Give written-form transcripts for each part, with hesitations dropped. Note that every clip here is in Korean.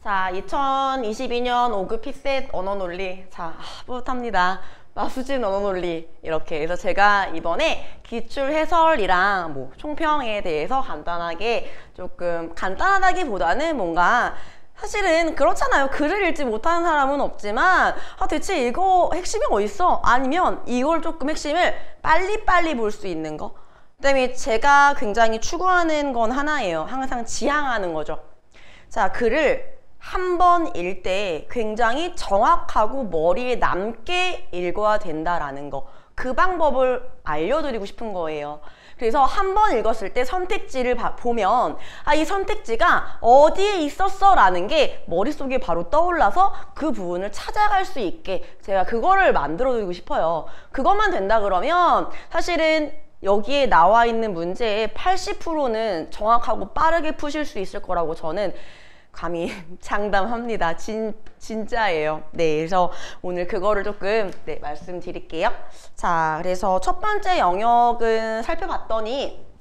자, 2022년 5급 피셋 언어논리. 자, 뿌듯합니다. 마수진 언어논리. 이렇게 해서 제가 이번에 기출 해설이랑 뭐 총평에 대해서 간단하게 조금 간단하다기보다는 뭔가 사실은 그렇잖아요. 글을 읽지 못하는 사람은 없지만 대체 이거 핵심이 어딨어? 아니면 이걸 조금 핵심을 빨리빨리 볼 수 있는 거. 그다음에 제가 굉장히 추구하는 건 하나예요. 항상 지향하는 거죠. 자, 글을 한 번 읽을 때 굉장히 정확하고 머리에 남게 읽어야 된다라는 거. 그 방법을 알려드리고 싶은 거예요. 그래서 한 번 읽었을 때 선택지를 보면 이 선택지가 어디에 있었어 라는 게 머릿속에 바로 떠올라서 그 부분을 찾아갈 수 있게 제가 그거를 만들어 드리고 싶어요. 그것만 된다 그러면 사실은 여기에 나와 있는 문제의 80%는 정확하고 빠르게 푸실 수 있을 거라고 저는 감히 장담합니다. 진짜예요. 네, 그래서 오늘 그거를 조금 말씀드릴게요. 자, 그래서 첫 번째 영역은 살펴봤더니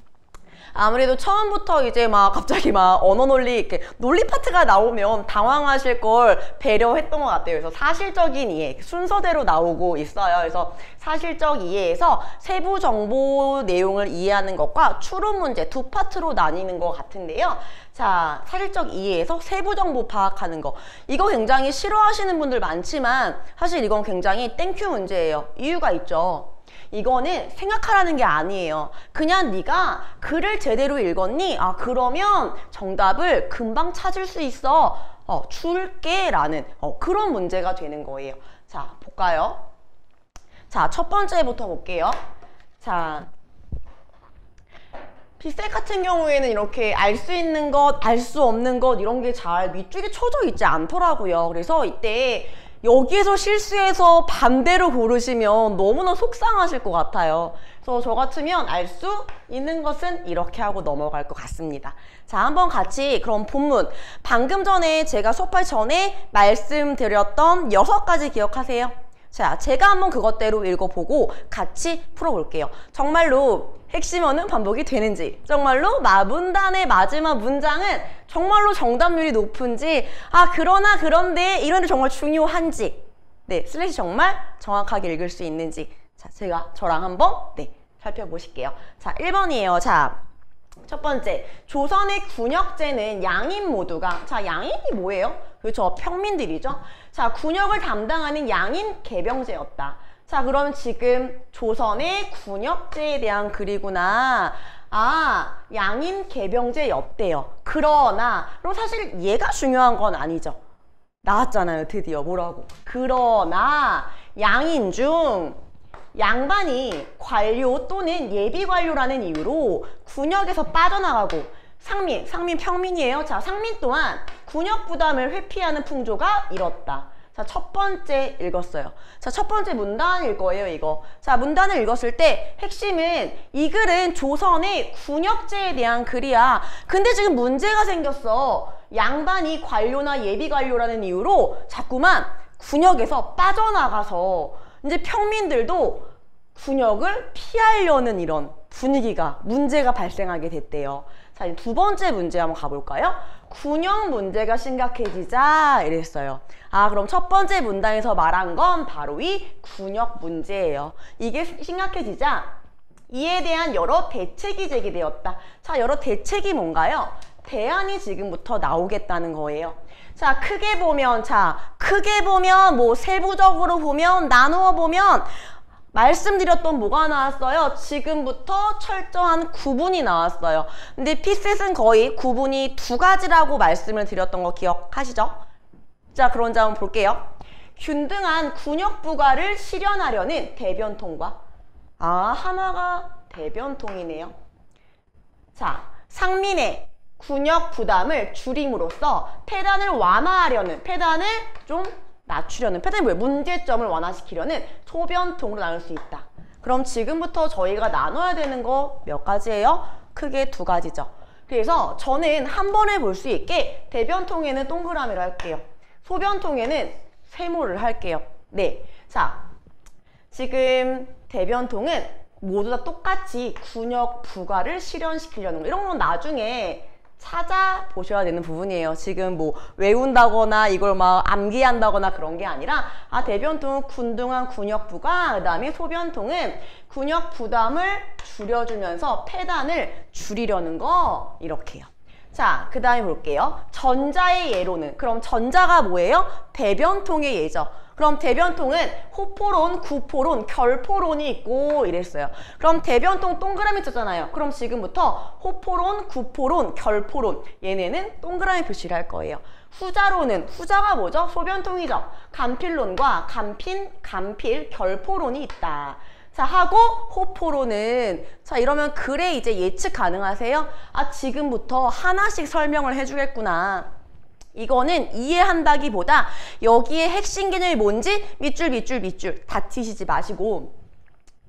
아무래도 처음부터 이제 갑자기 언어논리 이렇게 논리 파트가 나오면 당황하실 걸 배려했던 것 같아요. 그래서 사실적인 이해 순서대로 나오고 있어요. 그래서 사실적 이해에서 세부 정보 내용을 이해하는 것과 추론 문제 두 파트로 나뉘는 것 같은데요. 자, 사실적 이해에서 세부 정보 파악하는 거. 이거 굉장히 싫어하시는 분들 많지만 사실 이건 굉장히 땡큐 문제예요. 이유가 있죠. 이거는 생각하라는 게 아니에요. 그냥 네가 글을 제대로 읽었니? 그러면 정답을 금방 찾을 수 있어. 줄게 라는 그런 문제가 되는 거예요. 자, 볼까요? 자, 첫 번째부터 볼게요. 자, 피셋 같은 경우에는 이렇게 알 수 있는 것, 알 수 없는 것 이런 게 잘 밑줄이 쳐져 있지 않더라고요. 그래서 이때 여기에서 실수해서 반대로 고르시면 너무나 속상하실 것 같아요. 그래서 저 같으면 알 수 있는 것은 이렇게 하고 넘어갈 것 같습니다. 자, 한번 같이 그럼 본문 방금 전에 제가 수업할 전에 말씀드렸던 6가지 기억하세요. 자, 제가 한번 그것대로 읽어보고 같이 풀어볼게요. 정말로 핵심어는 반복이 되는지, 정말로 문단의 마지막 문장은 정말로 정답률이 높은지, 그러나 그런데 이런 데 정말 중요한지, 슬래시 정말 정확하게 읽을 수 있는지, 자, 저랑 한번 살펴보실게요. 자, 1번이에요. 자, 첫 번째, 조선의 군역제는 양인 모두가, 자, 양인이 뭐예요? 그렇죠, 평민들이죠. 자, 군역을 담당하는 양인 개병제였다. 자, 그럼 지금 조선의 군역제에 대한 글이구나. 양인 개병제였대요. 그러나, 그럼 사실 얘가 중요한 건 아니죠. 나왔잖아요, 드디어. 뭐라고? 그러나 양인 중 양반이 관료 또는 예비관료라는 이유로 군역에서 빠져나가고 상민 평민이에요. 자, 상민 또한 군역 부담을 회피하는 풍조가 일었다. 자, 첫 번째 읽었어요. 자, 첫 번째 문단일 거예요, 이거. 자, 문단을 읽었을 때 핵심은 이 글은 조선의 군역제에 대한 글이야. 근데 지금 문제가 생겼어. 양반이 관료나 예비관료라는 이유로 자꾸만 군역에서 빠져나가서 이제 평민들도 군역을 피하려는 이런 분위기가, 문제가 발생하게 됐대요. 자, 이제 두 번째 문제 한번 가볼까요? 군역 문제가 심각해지자 이랬어요. 그럼 첫 번째 문단에서 말한 건 바로 이 군역 문제예요. 이게 심각해지자 이에 대한 여러 대책이 제기되었다. 자, 여러 대책이 뭔가요? 대안이 지금부터 나오겠다는 거예요. 자, 크게 보면 뭐 세부적으로 보면, 나누어 보면 말씀드렸던 뭐가 나왔어요? 지금부터 철저한 구분이 나왔어요. 근데 피셋은 거의 구분이 2가지라고 말씀을 드렸던 거 기억하시죠? 자, 그런 점 한번 볼게요. 균등한 군역 부과를 실현하려는 대변통과 하나가 대변통이네요. 자, 상민의 군역 부담을 줄임으로써 폐단을 완화하려는, 폐단을 좀 낮추려는, 폐단이 뭐예요? 문제점을 완화시키려는 소변통으로 나눌 수 있다. 그럼 지금부터 저희가 나눠야 되는 거 몇 가지예요? 크게 2가지죠. 그래서 저는 한 번에 볼 수 있게 대변통에는 동그라미로 할게요. 소변통에는 세모를 할게요. 네. 자, 지금 대변통은 모두 다 똑같이 군역 부과를 실현시키려는 거. 이런 건 나중에 찾아보셔야 되는 부분이에요. 지금 뭐 외운다거나 이걸 막 암기한다거나 그런 게 아니라 대변통은 균등한 근육부가, 그 다음에 소변통은 근육 부담을 줄여주면서 폐단을 줄이려는 거, 이렇게요. 자, 그 다음에 볼게요. 전자의 예로는, 그럼 전자가 뭐예요? 대변통의 예죠. 그럼 대변통은 호포론, 구포론, 결포론이 있고 이랬어요. 그럼 대변통 동그라미 쳤잖아요. 그럼 지금부터 호포론, 구포론, 결포론, 얘네는 동그라미 표시를 할 거예요. 후자로는, 후자가 뭐죠? 소변통이죠. 간필론과 간필, 결포론이 있다. 자, 하고 호포로는, 자, 이러면 글에 이제 예측 가능하세요? 지금부터 하나씩 설명을 해주겠구나. 이거는 이해한다기보다 여기에 핵심 개념이 뭔지 밑줄 다 치시지 마시고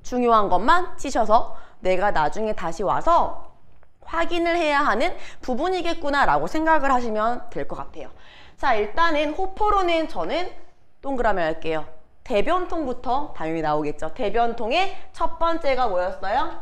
중요한 것만 치셔서 내가 나중에 다시 와서 확인을 해야 하는 부분이겠구나 라고 생각을 하시면 될 것 같아요. 자, 일단은 호포로는 저는 동그라미 할게요. 대변통부터 당연히 나오겠죠. 대변통의 첫 번째가 뭐였어요?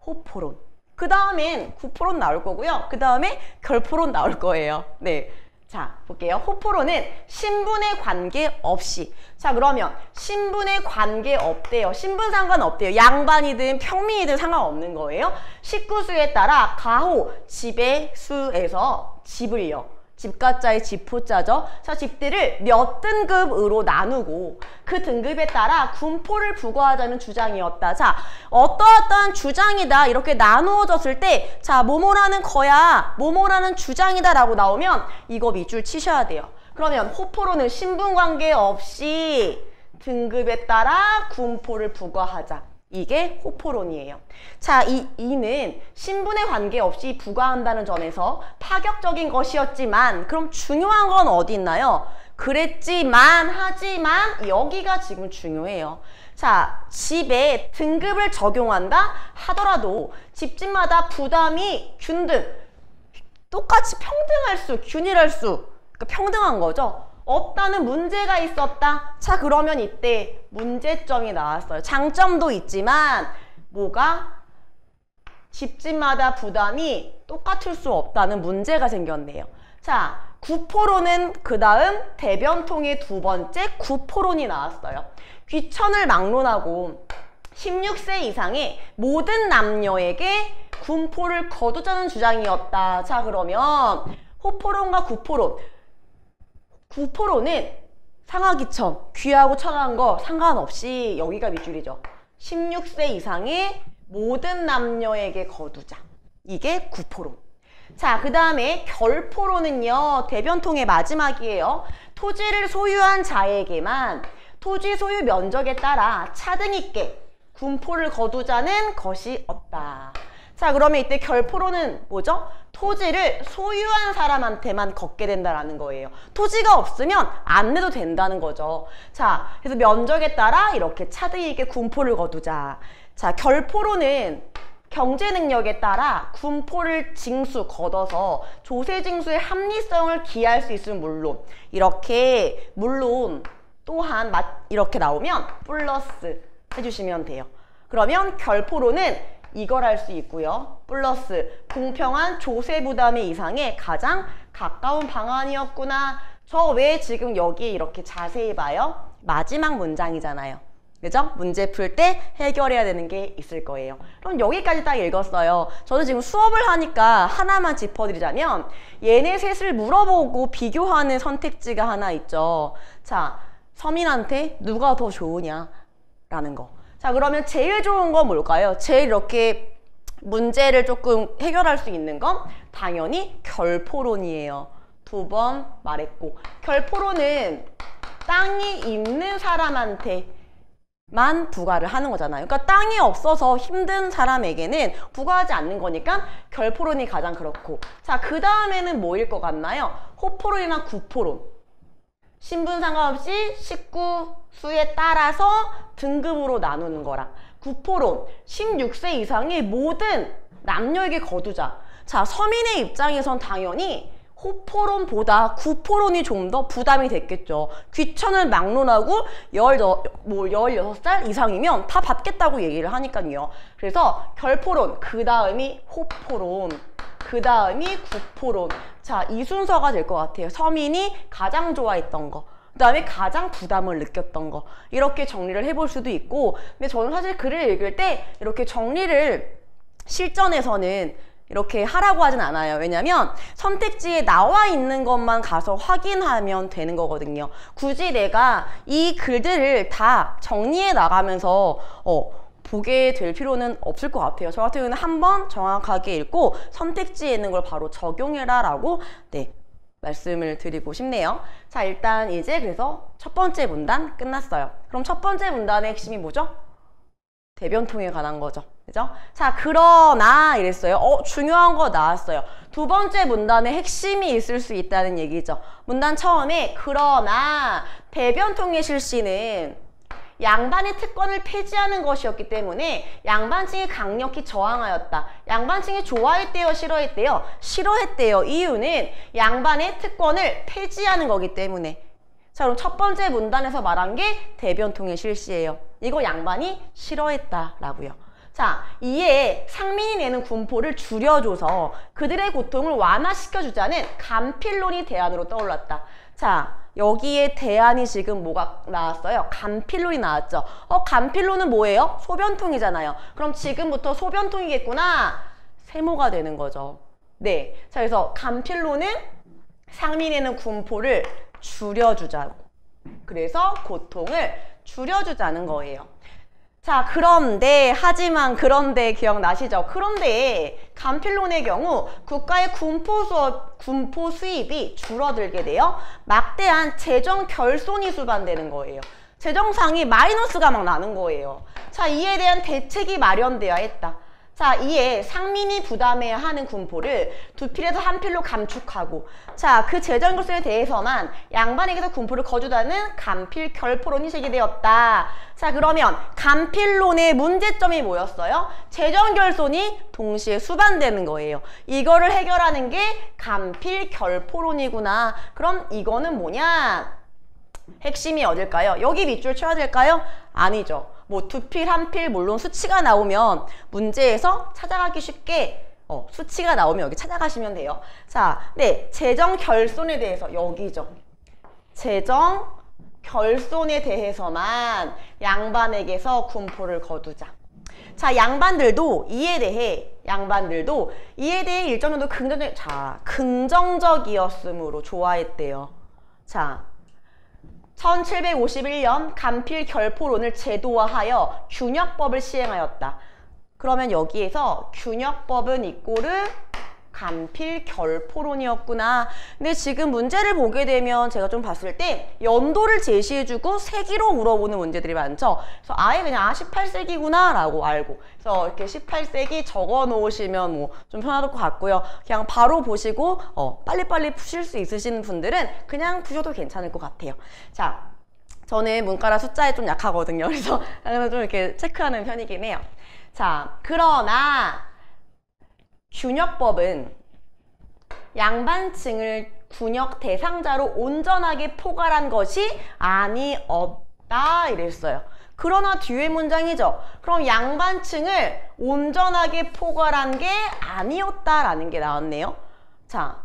호포론. 그 다음엔 구포론 나올 거고요. 그 다음에 결포론 나올 거예요. 네. 자, 볼게요. 호포로는 신분에 관계없이. 자, 그러면 신분에 관계없대요. 신분 상관없대요. 양반이든 평민이든 상관없는 거예요. 식구수에 따라 가호, 집의 수에서 집을요. 집가자의 집호자죠. 자, 집들을 몇 등급으로 나누고 그 등급에 따라 군포를 부과하자는 주장이었다. 자, 어떠어떠한 주장이다 이렇게 나누어졌을 때, 자, 뭐뭐라는 거야, 뭐뭐라는 주장이다 라고 나오면 이거 밑줄 치셔야 돼요. 그러면 호포로는 신분관계 없이 등급에 따라 군포를 부과하자. 이게 호포론이에요. 자, 이는 신분에 관계없이 부과한다는 점에서 파격적인 것이었지만, 그럼 중요한 건 어디 있나요? 그랬지만, 하지만 여기가 지금 중요해요. 자, 집에 등급을 적용한다 하더라도 집집마다 부담이 균등, 똑같이 평등할 수, 균일할 수, 그러니까 평등한 거죠. 없다는 문제가 있었다. 자, 그러면 이때 문제점이 나왔어요. 장점도 있지만 뭐가? 집집마다 부담이 똑같을 수 없다는 문제가 생겼네요. 자, 구포론은 그 다음 대변통의 두 번째 구포론이 나왔어요. 귀천을 막론하고 16세 이상의 모든 남녀에게 군포를 거두자는 주장이었다. 자, 그러면 호포론과 구포론, 구포로는 상하귀천, 귀하고 천한 거 상관없이 여기가 밑줄이죠. 16세 이상의 모든 남녀에게 거두자. 이게 구포론. 자, 그 다음에 결포론은요. 대변통의 마지막이에요. 토지를 소유한 자에게만 토지 소유 면적에 따라 차등 있게 군포를 거두자는 것이 없다. 자, 그러면 이때 결포로는 뭐죠? 토지를 소유한 사람한테만 걷게 된다라는 거예요. 토지가 없으면 안 내도 된다는 거죠. 자, 그래서 면적에 따라 이렇게 차등 있게 군포를 거두자. 자, 결포로는 경제 능력에 따라 군포를 징수, 걷어서 조세징수의 합리성을 기할 수 있으면 물론, 이렇게 물론 또한 이렇게 나오면 플러스 해주시면 돼요. 그러면 결포로는 이걸 할 수 있고요. 플러스 공평한 조세 부담의 이상에 가장 가까운 방안이었구나. 저 왜 지금 여기 이렇게 자세히 봐요? 마지막 문장이잖아요. 그죠? 문제 풀 때 해결해야 되는 게 있을 거예요. 그럼 여기까지 딱 읽었어요. 저는 지금 수업을 하니까 하나만 짚어드리자면 얘네 셋을 물어보고 비교하는 선택지가 하나 있죠. 자, 서민한테 누가 더 좋으냐라는 거. 자, 그러면 제일 좋은 건 뭘까요? 제일 이렇게 문제를 조금 해결할 수 있는 건 당연히 결포론이에요. 두 번 말했고, 결포론은 땅이 있는 사람한테만 부과를 하는 거잖아요. 그러니까 땅이 없어서 힘든 사람에게는 부과하지 않는 거니까 결포론이 가장 그렇고, 자, 그 다음에는 뭐일 것 같나요? 호포론이나 구포론. 신분 상관없이 식구 수에 따라서 등급으로 나누는 거랑, 구포론, 16세 이상의 모든 남녀에게 거두자. 자, 서민의 입장에선 당연히 호포론보다 구포론이 좀 더 부담이 됐겠죠. 귀천을 막론하고 16살 이상이면 다 받겠다고 얘기를 하니까요. 그래서 결포론, 그 다음이 호포론. 그 다음이 구포론. 자, 이 순서가 될 것 같아요. 서민이 가장 좋아했던 거, 그 다음에 가장 부담을 느꼈던 거, 이렇게 정리를 해볼 수도 있고. 근데 저는 사실 글을 읽을 때 이렇게 정리를 실전에서는 이렇게 하라고 하진 않아요. 왜냐면 선택지에 나와 있는 것만 가서 확인하면 되는 거거든요. 굳이 내가 이 글들을 다 정리해 나가면서 보게 될 필요는 없을 것 같아요. 저 같은 경우는 한번 정확하게 읽고 선택지에 있는 걸 바로 적용해라 라고 말씀을 드리고 싶네요. 자, 일단 이제 그래서 첫 번째 문단 끝났어요. 그럼 첫 번째 문단의 핵심이 뭐죠? 대변통에 관한 거죠. 그죠? 자, 그러나 이랬어요. 중요한 거 나왔어요. 두 번째 문단에 핵심이 있을 수 있다는 얘기죠. 문단 처음에 그러나 대변통의 실시는 양반의 특권을 폐지하는 것이었기 때문에 양반층이 강력히 저항하였다. 양반층이 좋아했대요? 싫어했대요? 싫어했대요. 이유는 양반의 특권을 폐지하는 거기 때문에. 자, 그럼 첫 번째 문단에서 말한 게 대변통의 실시예요. 이거 양반이 싫어했다라고요. 자, 이에 상민이 내는 군포를 줄여줘서 그들의 고통을 완화시켜주자는 간필론이 대안으로 떠올랐다. 자, 여기에 대안이 지금 뭐가 나왔어요? 간필론이 나왔죠. 간필론은 뭐예요? 소변통이잖아요. 그럼 지금부터 소변통이겠구나. 세모가 되는 거죠. 네. 자, 그래서 간필론은 상민이 내는 군포를 줄여주자고. 그래서 고통을 줄여주자는 거예요. 자, 그런데, 하지만, 그런데 기억나시죠? 그런데 간필론의 경우 국가의 군포 수입이 줄어들게 돼요. 막대한 재정 결손이 수반되는 거예요. 재정상이 마이너스가 막 나는 거예요. 자, 이에 대한 대책이 마련되어야 했다. 자, 이에 상민이 부담해야 하는 군포를 두 필에서 한 필로 감축하고, 자, 그 재정 결손에 대해서만 양반에게서 군포를 거두다는 간필 결포론이 제기되었다. 자, 그러면 간필론의 문제점이 뭐였어요? 재정 결손이 동시에 수반되는 거예요. 이거를 해결하는 게 간필 결포론이구나. 그럼 이거는 뭐냐? 핵심이 어딜까요? 여기 밑줄 쳐야 될까요? 아니죠. 뭐 두 필, 한 필, 물론 수치가 나오면 문제에서 찾아가기 쉽게 수치가 나오면 여기 찾아가시면 돼요. 자, 네, 재정 결손에 대해서 여기죠. 재정 결손에 대해서만 양반에게서 군포를 거두자. 자, 양반들도 이에 대해 일정 정도 긍정적이었으므로 좋아했대요. 자, 1751년 간필 결포론을 제도화하여 균역법을 시행하였다. 그러면 여기에서 균역법은 이꼬르 간필 결포론이었구나. 근데 지금 문제를 보게 되면 제가 좀 봤을 때 연도를 제시해주고 세기로 물어보는 문제들이 많죠. 그래서 아예 그냥 18세기구나 라고 알고, 그래서 이렇게 18세기 적어 놓으시면 뭐 좀 편할 것 같고요. 그냥 바로 보시고 빨리빨리 푸실 수 있으신 분들은 그냥 푸셔도 괜찮을 것 같아요. 자, 저는 문과라 숫자에 좀 약하거든요. 그래서 좀 이렇게 체크하는 편이긴 해요. 자, 그러나 균역법은 양반층을 군역 대상자로 온전하게 포괄한 것이 아니었다 이랬어요. 그러나 뒤에 문장이죠. 그럼 양반층을 온전하게 포괄한 게 아니었다라는 게 나왔네요. 자,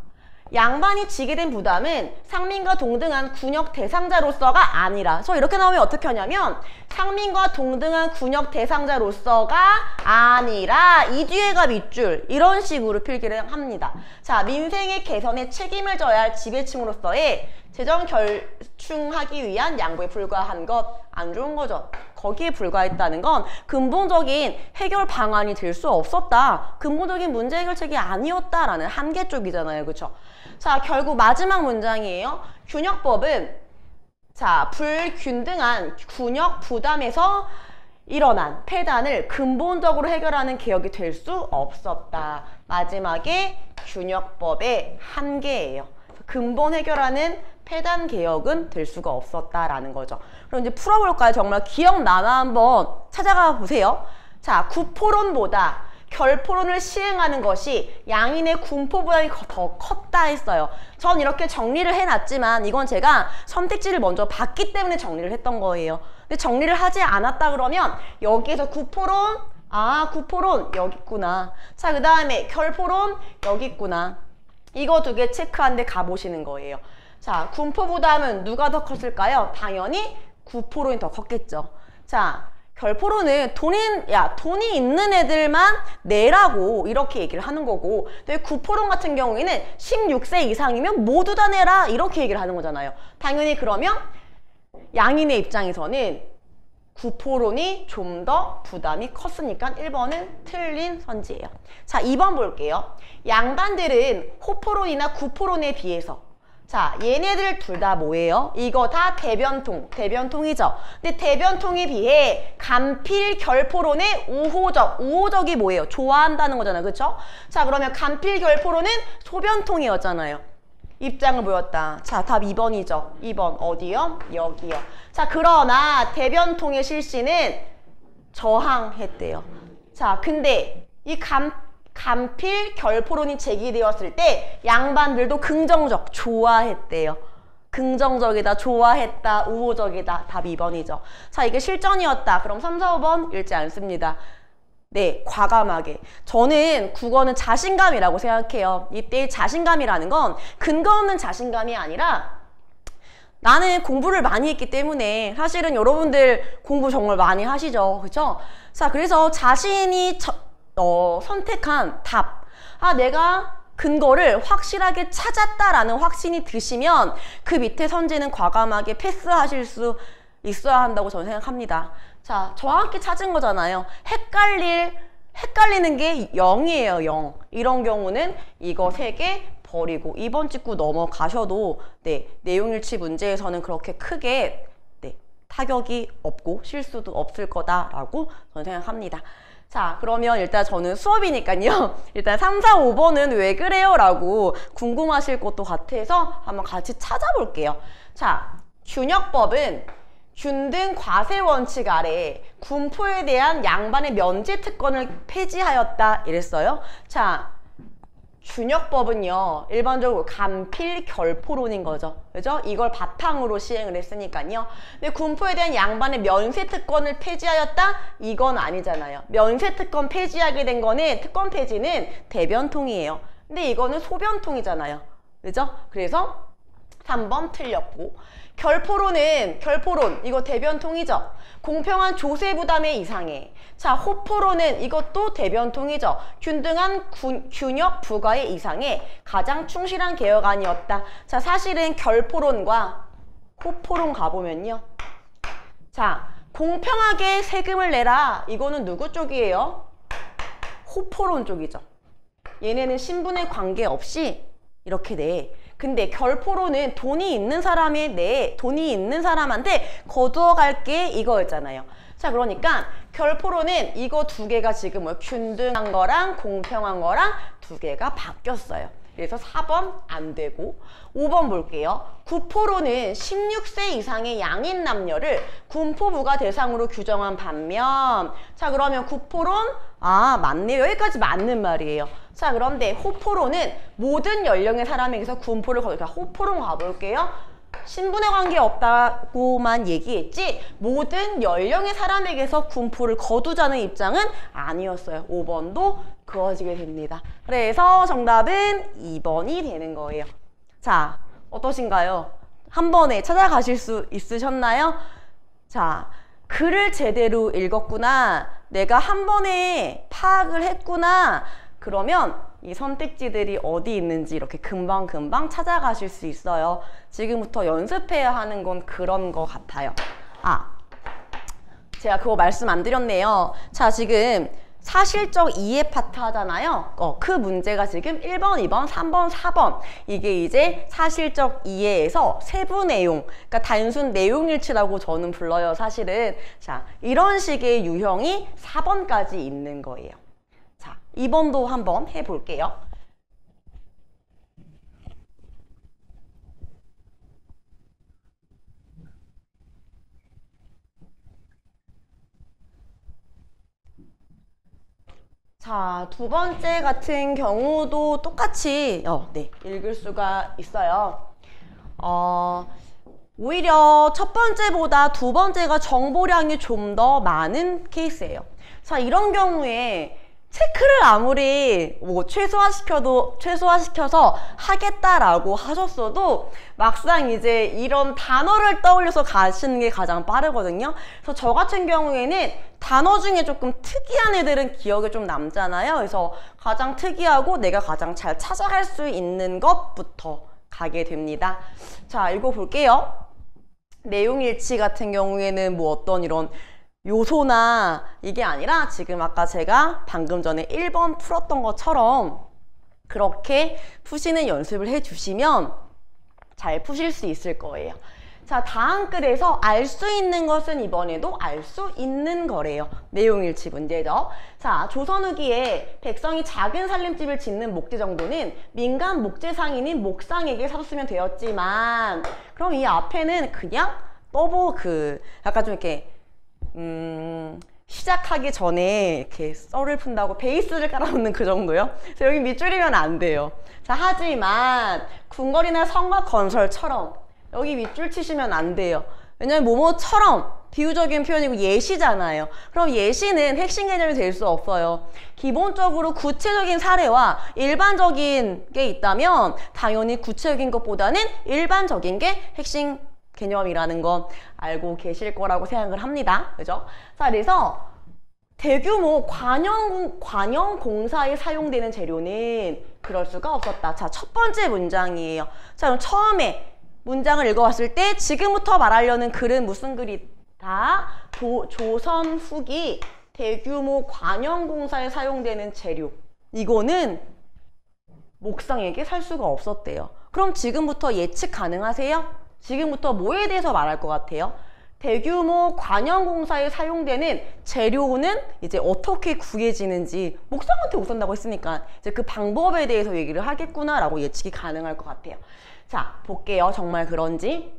양반이 지게 된 부담은 상민과 동등한 군역 대상자로서가 아니라, 그래서 이렇게 나오면 어떻게 하냐면 상민과 동등한 군역 대상자로서가 아니라, 이 뒤에가 밑줄, 이런 식으로 필기를 합니다. 자, 민생의 개선에 책임을 져야 할 지배층으로서의 재정 결충하기 위한 양보에 불과한 것, 안 좋은 거죠. 거기에 불과했다는 건 근본적인 해결 방안이 될 수 없었다. 근본적인 문제 해결책이 아니었다라는 한계 쪽이잖아요. 그렇죠? 자, 결국 마지막 문장이에요. 균역법은 자, 불균등한 군역 부담에서 일어난 폐단을 근본적으로 해결하는 개혁이 될 수 없었다. 마지막에 균역법의 한계예요. 근본 해결하는 폐단 개혁은 될 수가 없었다라는 거죠. 그럼 이제 풀어볼까요? 정말 기억나나 한번 찾아가 보세요. 자, 구포론보다 결포론을 시행하는 것이 양인의 군포 부담이 더 컸다 했어요. 전 이렇게 정리를 해놨지만 이건 제가 선택지를 먼저 봤기 때문에 정리를 했던 거예요. 근데 정리를 하지 않았다 그러면 여기에서 구포론 아, 구포론 여기 있구나. 자, 그 다음에 결포론 여기 있구나. 이거 두 개 체크한 데 가보시는 거예요. 자, 군포부담은 누가 더 컸을까요? 당연히 구포론이 더 컸겠죠. 자, 결포론은 돈이 있는 애들만 내라고 이렇게 얘기를 하는 거고, 근데 구포론 같은 경우에는 16세 이상이면 모두 다 내라 이렇게 얘기를 하는 거잖아요. 당연히 그러면 양인의 입장에서는 구포론이 좀 더 부담이 컸으니까 1번은 틀린 선지예요. 자, 2번 볼게요. 양반들은 호포론이나 구포론에 비해서, 자, 얘네들 둘 다 뭐예요? 이거 다 대변통이죠. 근데 대변통에 비해 간필 결포론의 우호적이 뭐예요? 좋아한다는 거잖아요. 그쵸? 자, 그러면 간필 결포론은 소변통이었잖아요. 입장을 보였다. 자, 답 2번이죠. 2번 어디요? 여기요. 자, 그러나 대변통의 실시는 저항했대요. 자, 근데 이 간필 결포론이 제기되었을 때 양반들도 긍정적, 좋아했대요. 긍정적이다, 좋아했다, 우호적이다. 답 2번이죠. 자, 이게 실전이었다. 그럼 3, 4, 5번 읽지 않습니다. 네, 과감하게. 저는 국어는 자신감이라고 생각해요. 이때 자신감이라는 건 근거 없는 자신감이 아니라 나는 공부를 많이 했기 때문에, 사실은 여러분들 공부 정말 많이 하시죠. 그쵸? 자, 그래서 자신이 선택한 답. 아, 내가 근거를 확실하게 찾았다라는 확신이 드시면 그 밑에 선지는 과감하게 패스하실 수 있어야 한다고 저는 생각합니다. 자, 정확히 찾은 거잖아요. 헷갈리는 게 0이에요, 0. 이런 경우는 이거 3개 버리고 2번 찍고 넘어가셔도, 네, 내용일치 문제에서는 그렇게 크게, 네, 타격이 없고 실수도 없을 거다라고 저는 생각합니다. 자, 그러면 일단 저는 수업이니까요. 일단 3, 4, 5번은 왜 그래요? 라고 궁금하실 것도 같아서 한번 같이 찾아볼게요. 자, 균역법은 균등 과세 원칙 아래 군포에 대한 양반의 면제 특권을 폐지하였다 이랬어요. 자, 균역법은요, 일반적으로 간필 결포론인 거죠. 그죠? 이걸 바탕으로 시행을 했으니까요. 근데 군포에 대한 양반의 면세 특권을 폐지하였다? 이건 아니잖아요. 면세 특권 폐지하게 된 거는, 특권 폐지는 대변통이에요. 근데 이거는 소변통이잖아요. 그죠? 그래서 3번 틀렸고, 결포론 이거 대변통이죠. 공평한 조세 부담의 이상해. 자, 호포론은 이것도 대변통이죠. 균등한 균역 부과의 이상해 가장 충실한 개혁안이었다. 자, 사실은 결포론과 호포론 가보면요. 자, 공평하게 세금을 내라. 이거는 누구 쪽이에요? 호포론 쪽이죠. 얘네는 신분에 관계없이 이렇게 내. 근데 결포론은 돈이 있는 사람한테 거두어 갈게 이거였잖아요. 자, 그러니까 결포론은 이거 두 개가 지금 뭐 균등한 거랑 공평한 거랑 두 개가 바뀌었어요. 그래서 4번 안 되고, 5번 볼게요. 구포론은 16세 이상의 양인 남녀를 군포부가 대상으로 규정한 반면, 자, 그러면 구포론, 아, 맞네요. 여기까지 맞는 말이에요. 자, 그런데 호포론은 모든 연령의 사람에게서 군포를 그러니까 호포론 가볼게요. 신분에 관계없다고만 얘기했지 모든 연령의 사람에게서 군포를 거두자는 입장은 아니었어요. 5번도 그어지게 됩니다. 그래서 정답은 2번이 되는 거예요. 자, 어떠신가요? 한 번에 찾아가실 수 있으셨나요? 자, 글을 제대로 읽었구나. 내가 한 번에 파악을 했구나. 그러면 이 선택지들이 어디 있는지 이렇게 금방금방 찾아가실 수 있어요. 지금부터 연습해야 하는 건 그런 거 같아요. 아, 제가 그거 말씀 안 드렸네요. 자, 지금 사실적 이해 파트 하잖아요. 그 문제가 지금 1번, 2번, 3번, 4번. 이게 이제 사실적 이해에서 세부 내용, 그러니까 단순 내용일치라고 저는 불러요, 사실은. 자, 이런 식의 유형이 4번까지 있는 거예요. 자, 2번도 한번 해볼게요. 자, 두 번째 같은 경우도 똑같이 네, 읽을 수가 있어요. 오히려 첫 번째보다 두 번째가 정보량이 좀 더 많은 케이스예요. 자, 이런 경우에 체크를 아무리 뭐 최소화시켜서 하겠다라고 하셨어도 막상 이제 이런 단어를 떠올려서 가시는 게 가장 빠르거든요. 그래서 저 같은 경우에는 단어 중에 조금 특이한 애들은 기억에 좀 남잖아요. 그래서 가장 특이하고 내가 가장 잘 찾아갈 수 있는 것부터 가게 됩니다. 자, 읽어볼게요. 내용일치 같은 경우에는 뭐 어떤 이런 요소나 이게 아니라 지금 아까 제가 방금 전에 1번 풀었던 것처럼 그렇게 푸시는 연습을 해주시면 잘 푸실 수 있을 거예요. 자, 다음 글에서 알 수 있는 것은 이번에도 알 수 있는 거래요. 내용일치 문제죠. 자, 조선 후기에 백성이 작은 살림집을 짓는 목재 정도는 민간 목재 상인인 목상에게 사줬으면 되었지만, 그럼 이 앞에는 그냥 약간 좀 이렇게 시작하기 전에 이렇게 썰을 푼다고 베이스를 깔아놓는 그 정도요. 그래서 여기 밑줄이면 안 돼요. 자, 하지만 궁궐이나 성곽 건설처럼 여기 밑줄 치시면 안 돼요. 왜냐면 뭐뭐처럼 비유적인 표현이고 예시잖아요. 그럼 예시는 핵심 개념이 될 수 없어요. 기본적으로 구체적인 사례와 일반적인 게 있다면 당연히 구체적인 것보다는 일반적인 게 핵심 개념이라는 거 알고 계실 거라고 생각을 합니다. 그죠? 자, 그래서 대규모 관영 공사에 사용되는 재료는 그럴 수가 없었다. 자, 첫 번째 문장이에요. 자, 그럼 처음에 문장을 읽어봤을 때 지금부터 말하려는 글은 무슨 글이다? 조선 후기 대규모 관영공사에 사용되는 재료. 이거는 목상에게 살 수가 없었대요. 그럼 지금부터 예측 가능하세요? 지금부터 뭐에 대해서 말할 것 같아요? 대규모 관영공사에 사용되는 재료는 이제 어떻게 구해지는지 목상한테 못 산다고 했으니까 이제 그 방법에 대해서 얘기를 하겠구나라고 예측이 가능할 것 같아요. 자, 볼게요. 정말 그런지.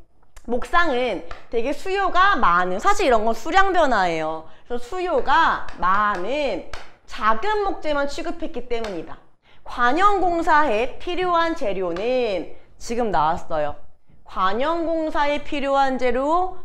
목상은 되게 수요가 많은, 사실 이런 건 수량 변화예요. 그래서 수요가 많은 작은 목재만 취급했기 때문이다. 관영공사에 필요한 재료는 지금 나왔어요. 관영공사에 필요한 재료,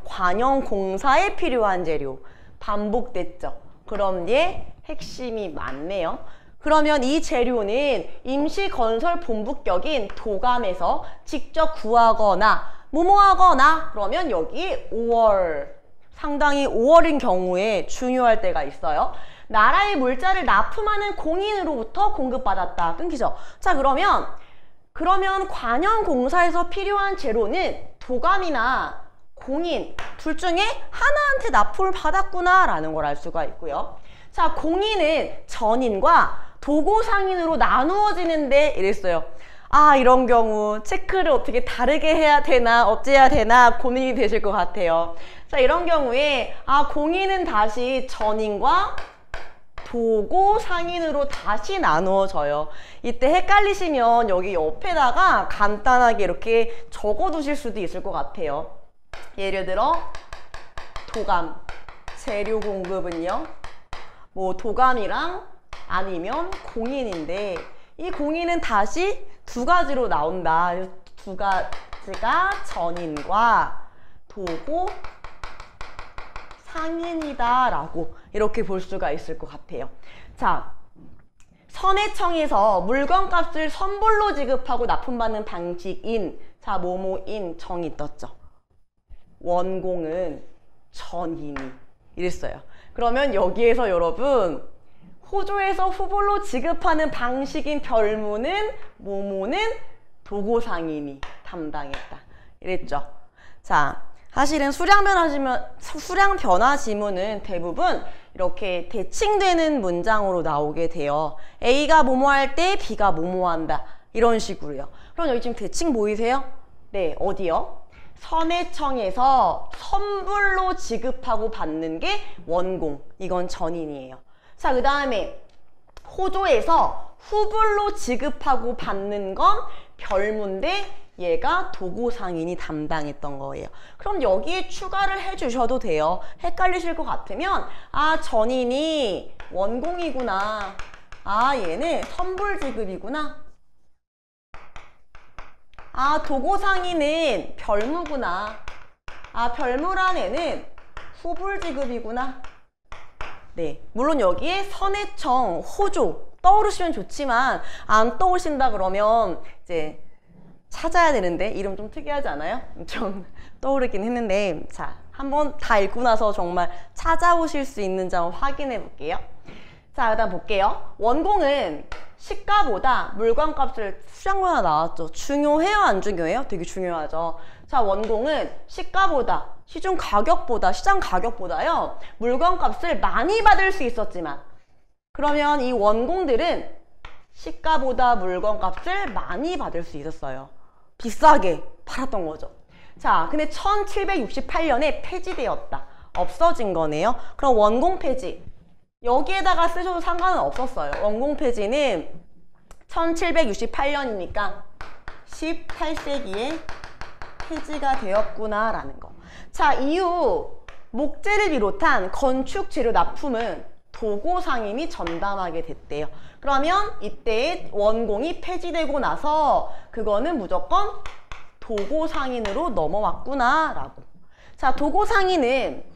관영공사에 필요한 재료. 반복됐죠. 그럼 얘 핵심이 맞네요. 그러면 이 재료는 임시건설본부격인 도감에서 직접 구하거나 무모하거나 그러면 여기 5월, 상당히 5월인 경우에 중요할 때가 있어요. 나라의 물자를 납품하는 공인으로부터 공급받았다. 끊기죠? 자, 그러면 관영공사에서 필요한 재료는 도감이나 공인 둘 중에 하나한테 납품을 받았구나 라는 걸 알 수가 있고요. 자, 공인은 전인과 도고상인으로 나누어지는데 이랬어요. 아, 이런 경우 체크를 어떻게 다르게 해야 되나 어째야 되나 고민이 되실 것 같아요. 자, 이런 경우에 공인은 다시 전인과 도고상인으로 다시 나누어져요. 이때 헷갈리시면 여기 옆에다가 간단하게 이렇게 적어두실 수도 있을 것 같아요. 예를 들어 도감, 재료 공급은요. 뭐 도감이랑 아니면 공인인데 이 공인은 다시 두 가지로 나온다. 두 가지가 전인과 도고 상인이다 라고 이렇게 볼 수가 있을 것 같아요. 자, 선해청에서 물건값을 선불로 지급하고 납품받는 방식인, 자, 뭐뭐인 정이 떴죠. 원공은 전인이 이랬어요. 그러면 여기에서 여러분 호조에서 후불로 지급하는 방식인 별무는 뭐뭐는 도고상인이 담당했다 이랬죠. 자, 사실은 수량 변화 지문은 대부분 이렇게 대칭되는 문장으로 나오게 돼요. A가 뭐뭐 할 때 B가 뭐뭐 한다 이런 식으로요. 그럼 여기 지금 대칭 보이세요? 네, 어디요? 선해청에서 선불로 지급하고 받는 게 원공, 이건 전인이에요. 자, 그 다음에 호조에서 후불로 지급하고 받는 건 별무인데 얘가 도고상인이 담당했던 거예요. 그럼 여기에 추가를 해주셔도 돼요. 헷갈리실 것 같으면 전인이 원공이구나, 얘는 선불 지급이구나, 도고상인은 별무구나, 별무란 애는 후불 지급이구나, 네, 물론 여기에 선해청, 호조 떠오르시면 좋지만 안 떠오르신다 그러면 이제 찾아야 되는데 이름 좀 특이하지 않아요? 좀 떠오르긴 했는데 자, 한번 다 읽고 나서 정말 찾아오실 수 있는지 한번 확인해 볼게요. 자, 일단 볼게요. 원공은 시가보다 물건값을 수량보다 나왔죠. 중요해요? 안 중요해요? 되게 중요하죠. 자, 원공은 시가보다, 시중 가격보다, 시장 가격보다요. 물건값을 많이 받을 수 있었지만 그러면 이 원공들은 시가보다 물건값을 많이 받을 수 있었어요. 비싸게 팔았던 거죠. 자, 근데 1768년에 폐지되었다. 없어진 거네요. 그럼 원공 폐지. 여기에다가 쓰셔도 상관은 없었어요. 원공 폐지는 1768년이니까 18세기에 폐지가 되었구나 라는 거. 자, 이후 목재를 비롯한 건축 재료 납품은 도고 상인이 전담하게 됐대요. 그러면 이때 원공이 폐지되고 나서 그거는 무조건 도고 상인으로 넘어왔구나 라고. 자, 도고 상인은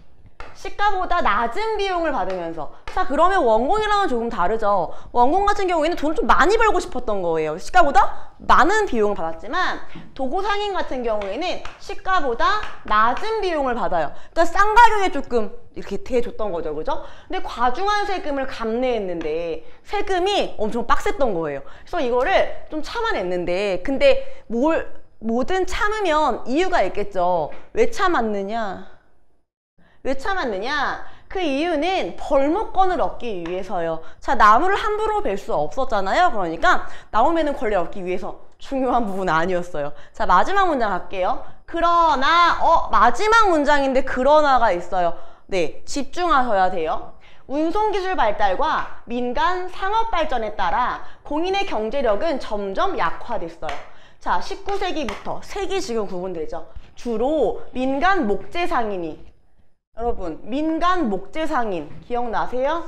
시가보다 낮은 비용을 받으면서 자, 그러면 원공이랑은 조금 다르죠. 원공 같은 경우에는 돈을 좀 많이 벌고 싶었던 거예요. 시가보다 많은 비용을 받았지만 도고 상인 같은 경우에는 시가보다 낮은 비용을 받아요. 그러니까 싼 가격에 조금 이렇게 대줬던 거죠. 그죠? 근데 과중한 세금을 감내했는데 세금이 엄청 빡셌던 거예요. 그래서 이거를 좀 참아냈는데 근데 뭐든 참으면 이유가 있겠죠. 왜 참았느냐? 왜 참았느냐? 그 이유는 벌목권을 얻기 위해서요. 자, 나무를 함부로 벨 수 없었잖아요. 그러니까 나무매는 권리를 얻기 위해서 중요한 부분은 아니었어요. 자, 마지막 문장 갈게요. 그러나 마지막 문장인데 그러나가 있어요. 네, 집중하셔야 돼요. 운송기술 발달과 민간 상업 발전에 따라 공인의 경제력은 점점 약화됐어요. 자, 19세기부터 세기 지금 구분되죠. 주로 민간 목재 상인이 여러분, 민간 목재 상인 기억나세요?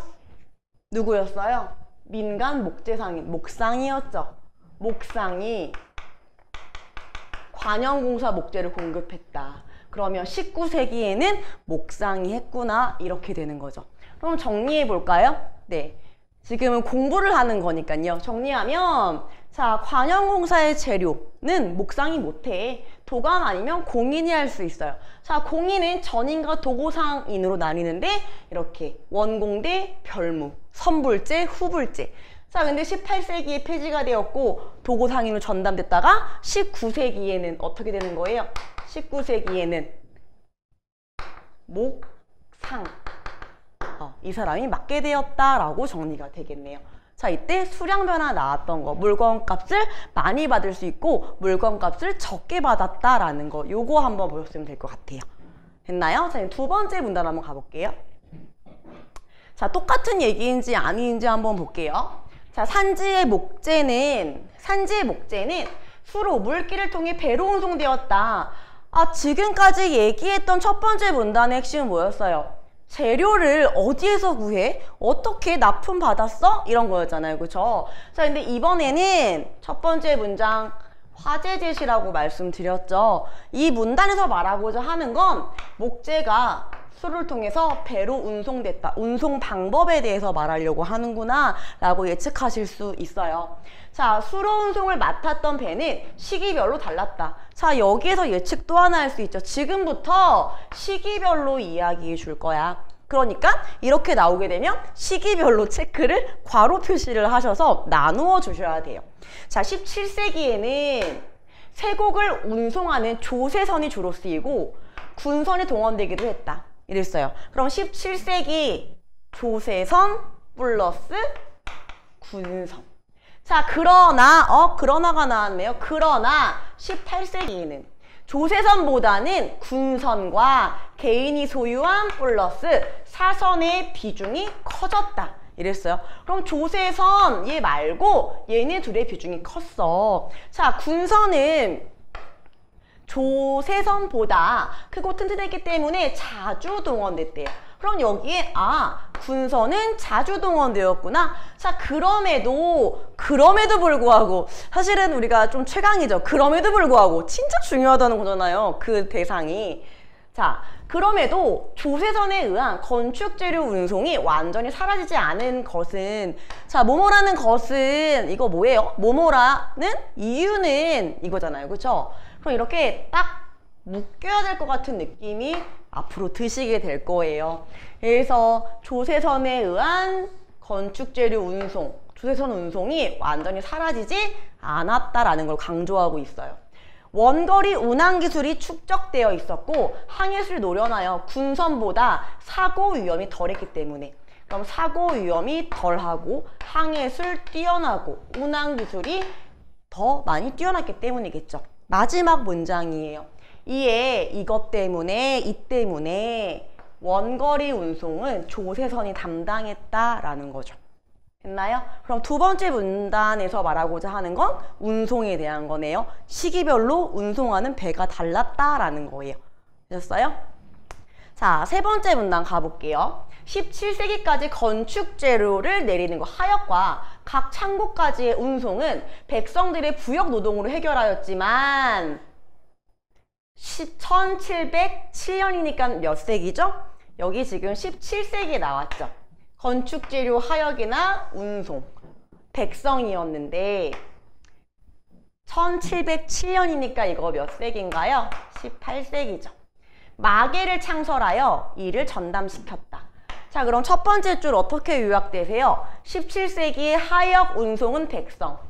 누구였어요? 민간 목재 상인, 목상이었죠. 목상이 관영공사 목재를 공급했다. 그러면 19세기에는 목상이 했구나 이렇게 되는 거죠. 그럼 정리해 볼까요? 네, 지금은 공부를 하는 거니까요. 정리하면 자, 관영공사의 재료는 목상이 못해. 도감 아니면 공인이 할 수 있어요. 자, 공인은 전인과 도고상인으로 나뉘는데 이렇게 원공대, 별무, 선불제, 후불제. 자, 근데 18세기에 폐지가 되었고 도고상인으로 전담됐다가 19세기에는 어떻게 되는 거예요? 19세기에는 목상. 이 사람이 맡게 되었다라고 정리가 되겠네요. 자, 이때 수량 변화 나왔던 거, 물건값을 많이 받을 수 있고 물건값을 적게 받았다라는 거, 요거 한번 보셨으면 될 것 같아요. 됐나요? 자, 두 번째 문단 한번 가볼게요. 자, 똑같은 얘기인지 아닌지 한번 볼게요. 자, 산지의 목재는 수로 물길을 통해 배로 운송되었다. 지금까지 얘기했던 첫 번째 문단의 핵심은 뭐였어요? 재료를 어디에서 구해? 어떻게 납품받았어? 이런 거였잖아요. 그쵸? 자, 근데 이번에는 첫 번째 문장 화재 제시라고 말씀드렸죠. 이 문단에서 말하고자 하는 건 목재가 수를 통해서 배로 운송됐다. 운송 방법에 대해서 말하려고 하는구나 라고 예측하실 수 있어요. 자, 수로 운송을 맡았던 배는 시기별로 달랐다. 자, 여기에서 예측 또 하나 할 수 있죠. 지금부터 시기별로 이야기해 줄 거야. 그러니까 이렇게 나오게 되면 시기별로 체크를 괄호 표시를 하셔서 나누어 주셔야 돼요. 자, 17세기에는 세곡을 운송하는 조세선이 주로 쓰이고 군선이 동원되기도 했다. 이랬어요. 그럼 17세기 조세선 플러스 군선. 자, 그러나가 나왔네요. 그러나 18세기에는 조세선보다는 군선과 개인이 소유한 플러스 사선의 비중이 커졌다. 이랬어요. 그럼 조세선 얘 말고 얘네 둘의 비중이 컸어. 자, 군선은 조세선보다 크고 튼튼했기 때문에 자주 동원됐대요. 그럼 여기에 군선은 자주 동원되었구나. 자, 그럼에도 불구하고 사실은 우리가 좀 최강이죠. 그럼에도 불구하고 진짜 중요하다는 거잖아요. 그 대상이. 자, 그럼에도 조세선에 의한 건축재료 운송이 완전히 사라지지 않은 것은, 자, 뭐뭐라는 것은 이거 뭐예요? 뭐뭐라는 이유는 이거잖아요. 그쵸? 그럼 이렇게 딱 묶여야 될 것 같은 느낌이 앞으로 드시게 될 거예요. 그래서 조세선에 의한 건축재료 운송, 조세선 운송이 완전히 사라지지 않았다라는 걸 강조하고 있어요. 원거리 운항 기술이 축적되어 있었고 항해술이 노련하여 군선보다 사고 위험이 덜했기 때문에, 그럼 사고 위험이 덜하고 항해술 뛰어나고 운항 기술이 더 많이 뛰어났기 때문이겠죠. 마지막 문장이에요. 이에 이것 때문에 이 때문에 원거리 운송은 조세선이 담당했다라는 거죠. 됐나요? 그럼 두 번째 문단에서 말하고자 하는 건 운송에 대한 거네요. 시기별로 운송하는 배가 달랐다라는 거예요. 되셨어요? 자, 세 번째 문단 가볼게요. 17세기까지 건축재료를 내리는 거 하역과 각 창고까지의 운송은 백성들의 부역 노동으로 해결하였지만 1707년이니까 몇 세기죠? 여기 지금 17세기에 나왔죠. 건축재료 하역이나 운송, 백성이었는데 1707년이니까 이거 몇 세기인가요? 18세기죠. 마계를 창설하여 이를 전담시켰다. 자, 그럼 첫 번째 줄 어떻게 요약되세요? 17세기의 하역 운송은 백성,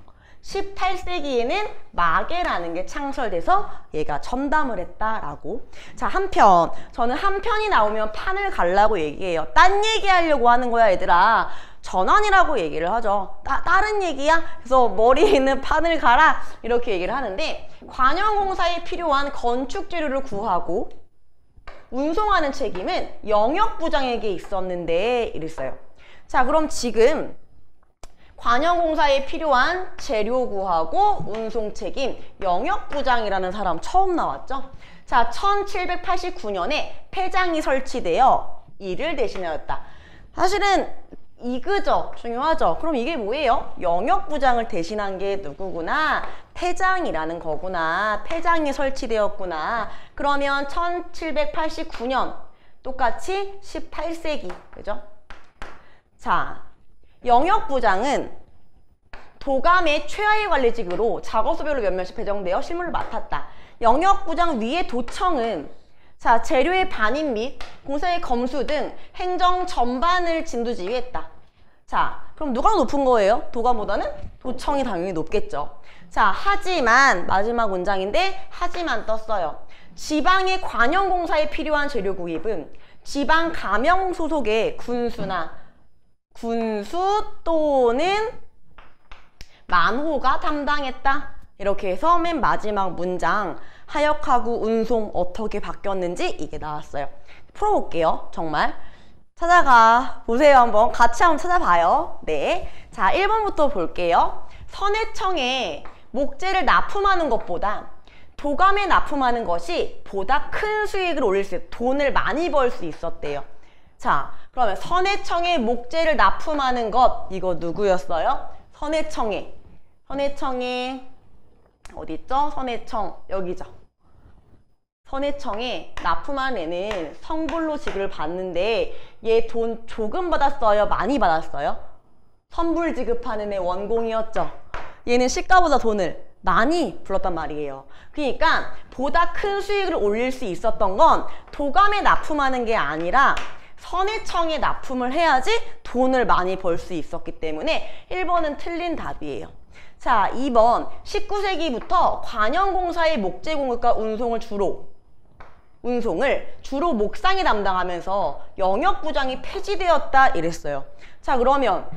18세기에는 마계라는 게 창설돼서 얘가 전담을 했다라고. 자, 한편, 저는 한 편이 나오면 판을 갈라고 얘기해요. 딴 얘기하려고 하는 거야 얘들아. 전환이라고 얘기를 하죠. 다른 얘기야? 그래서 머리에 있는 판을 가라 이렇게 얘기를 하는데, 관영공사에 필요한 건축재료를 구하고 운송하는 책임은 영역부장에게 있었는데 이랬어요. 자, 그럼 지금 관영공사에 필요한 재료 구하고 운송 책임 영역부장이라는 사람 처음 나왔죠? 자, 1789년에 폐장이 설치되어 이를 대신하였다. 사실은 이그죠? 중요하죠? 그럼 이게 뭐예요? 영역부장을 대신한 게 누구구나? 폐장이라는 거구나. 폐장이 설치되었구나. 그러면 1789년 똑같이 18세기, 그죠? 자, 영역부장은 도감의 최하위 관리직으로 작업소별로 몇몇이 배정되어 실무를 맡았다. 영역부장 위의 도청은, 자, 재료의 반입 및 공사의 검수 등 행정 전반을 진두지휘했다. 자, 그럼 누가 높은 거예요? 도감보다는? 도청이 당연히 높겠죠. 자, 하지만 마지막 문장인데 하지만 떴어요. 지방의 관영공사에 필요한 재료 구입은 지방 가명 소속의 군수 또는 만호가 담당했다. 이렇게 해서 맨 마지막 문장 하역하고 운송 어떻게 바뀌었는지 이게 나왔어요. 풀어볼게요. 정말 찾아가 보세요. 한번 같이 한번 찾아봐요. 네, 자, 1번부터 볼게요. 선해청에 목재를 납품하는 것보다 도감에 납품하는 것이 보다 큰 수익을 올릴 수 있어요. 돈을 많이 벌 수 있었대요. 자, 그러면 선해청에 목재를 납품하는 것, 이거 누구였어요? 선해청에 어디 있죠? 선해청 여기죠. 선해청에 납품한 애는 성불로 지급을 받는데 얘 돈 조금 받았어요? 많이 받았어요? 선불 지급하는 애 원공이었죠. 얘는 시가보다 돈을 많이 불렀단 말이에요. 그러니까 보다 큰 수익을 올릴 수 있었던 건 도감에 납품하는 게 아니라 선해청에 납품을 해야지 돈을 많이 벌 수 있었기 때문에 1번은 틀린 답이에요. 자, 2번 19세기부터 관영공사의 목재 공급과 운송을 주로 목상이 담당하면서 영역부장이 폐지되었다 이랬어요. 자, 그러면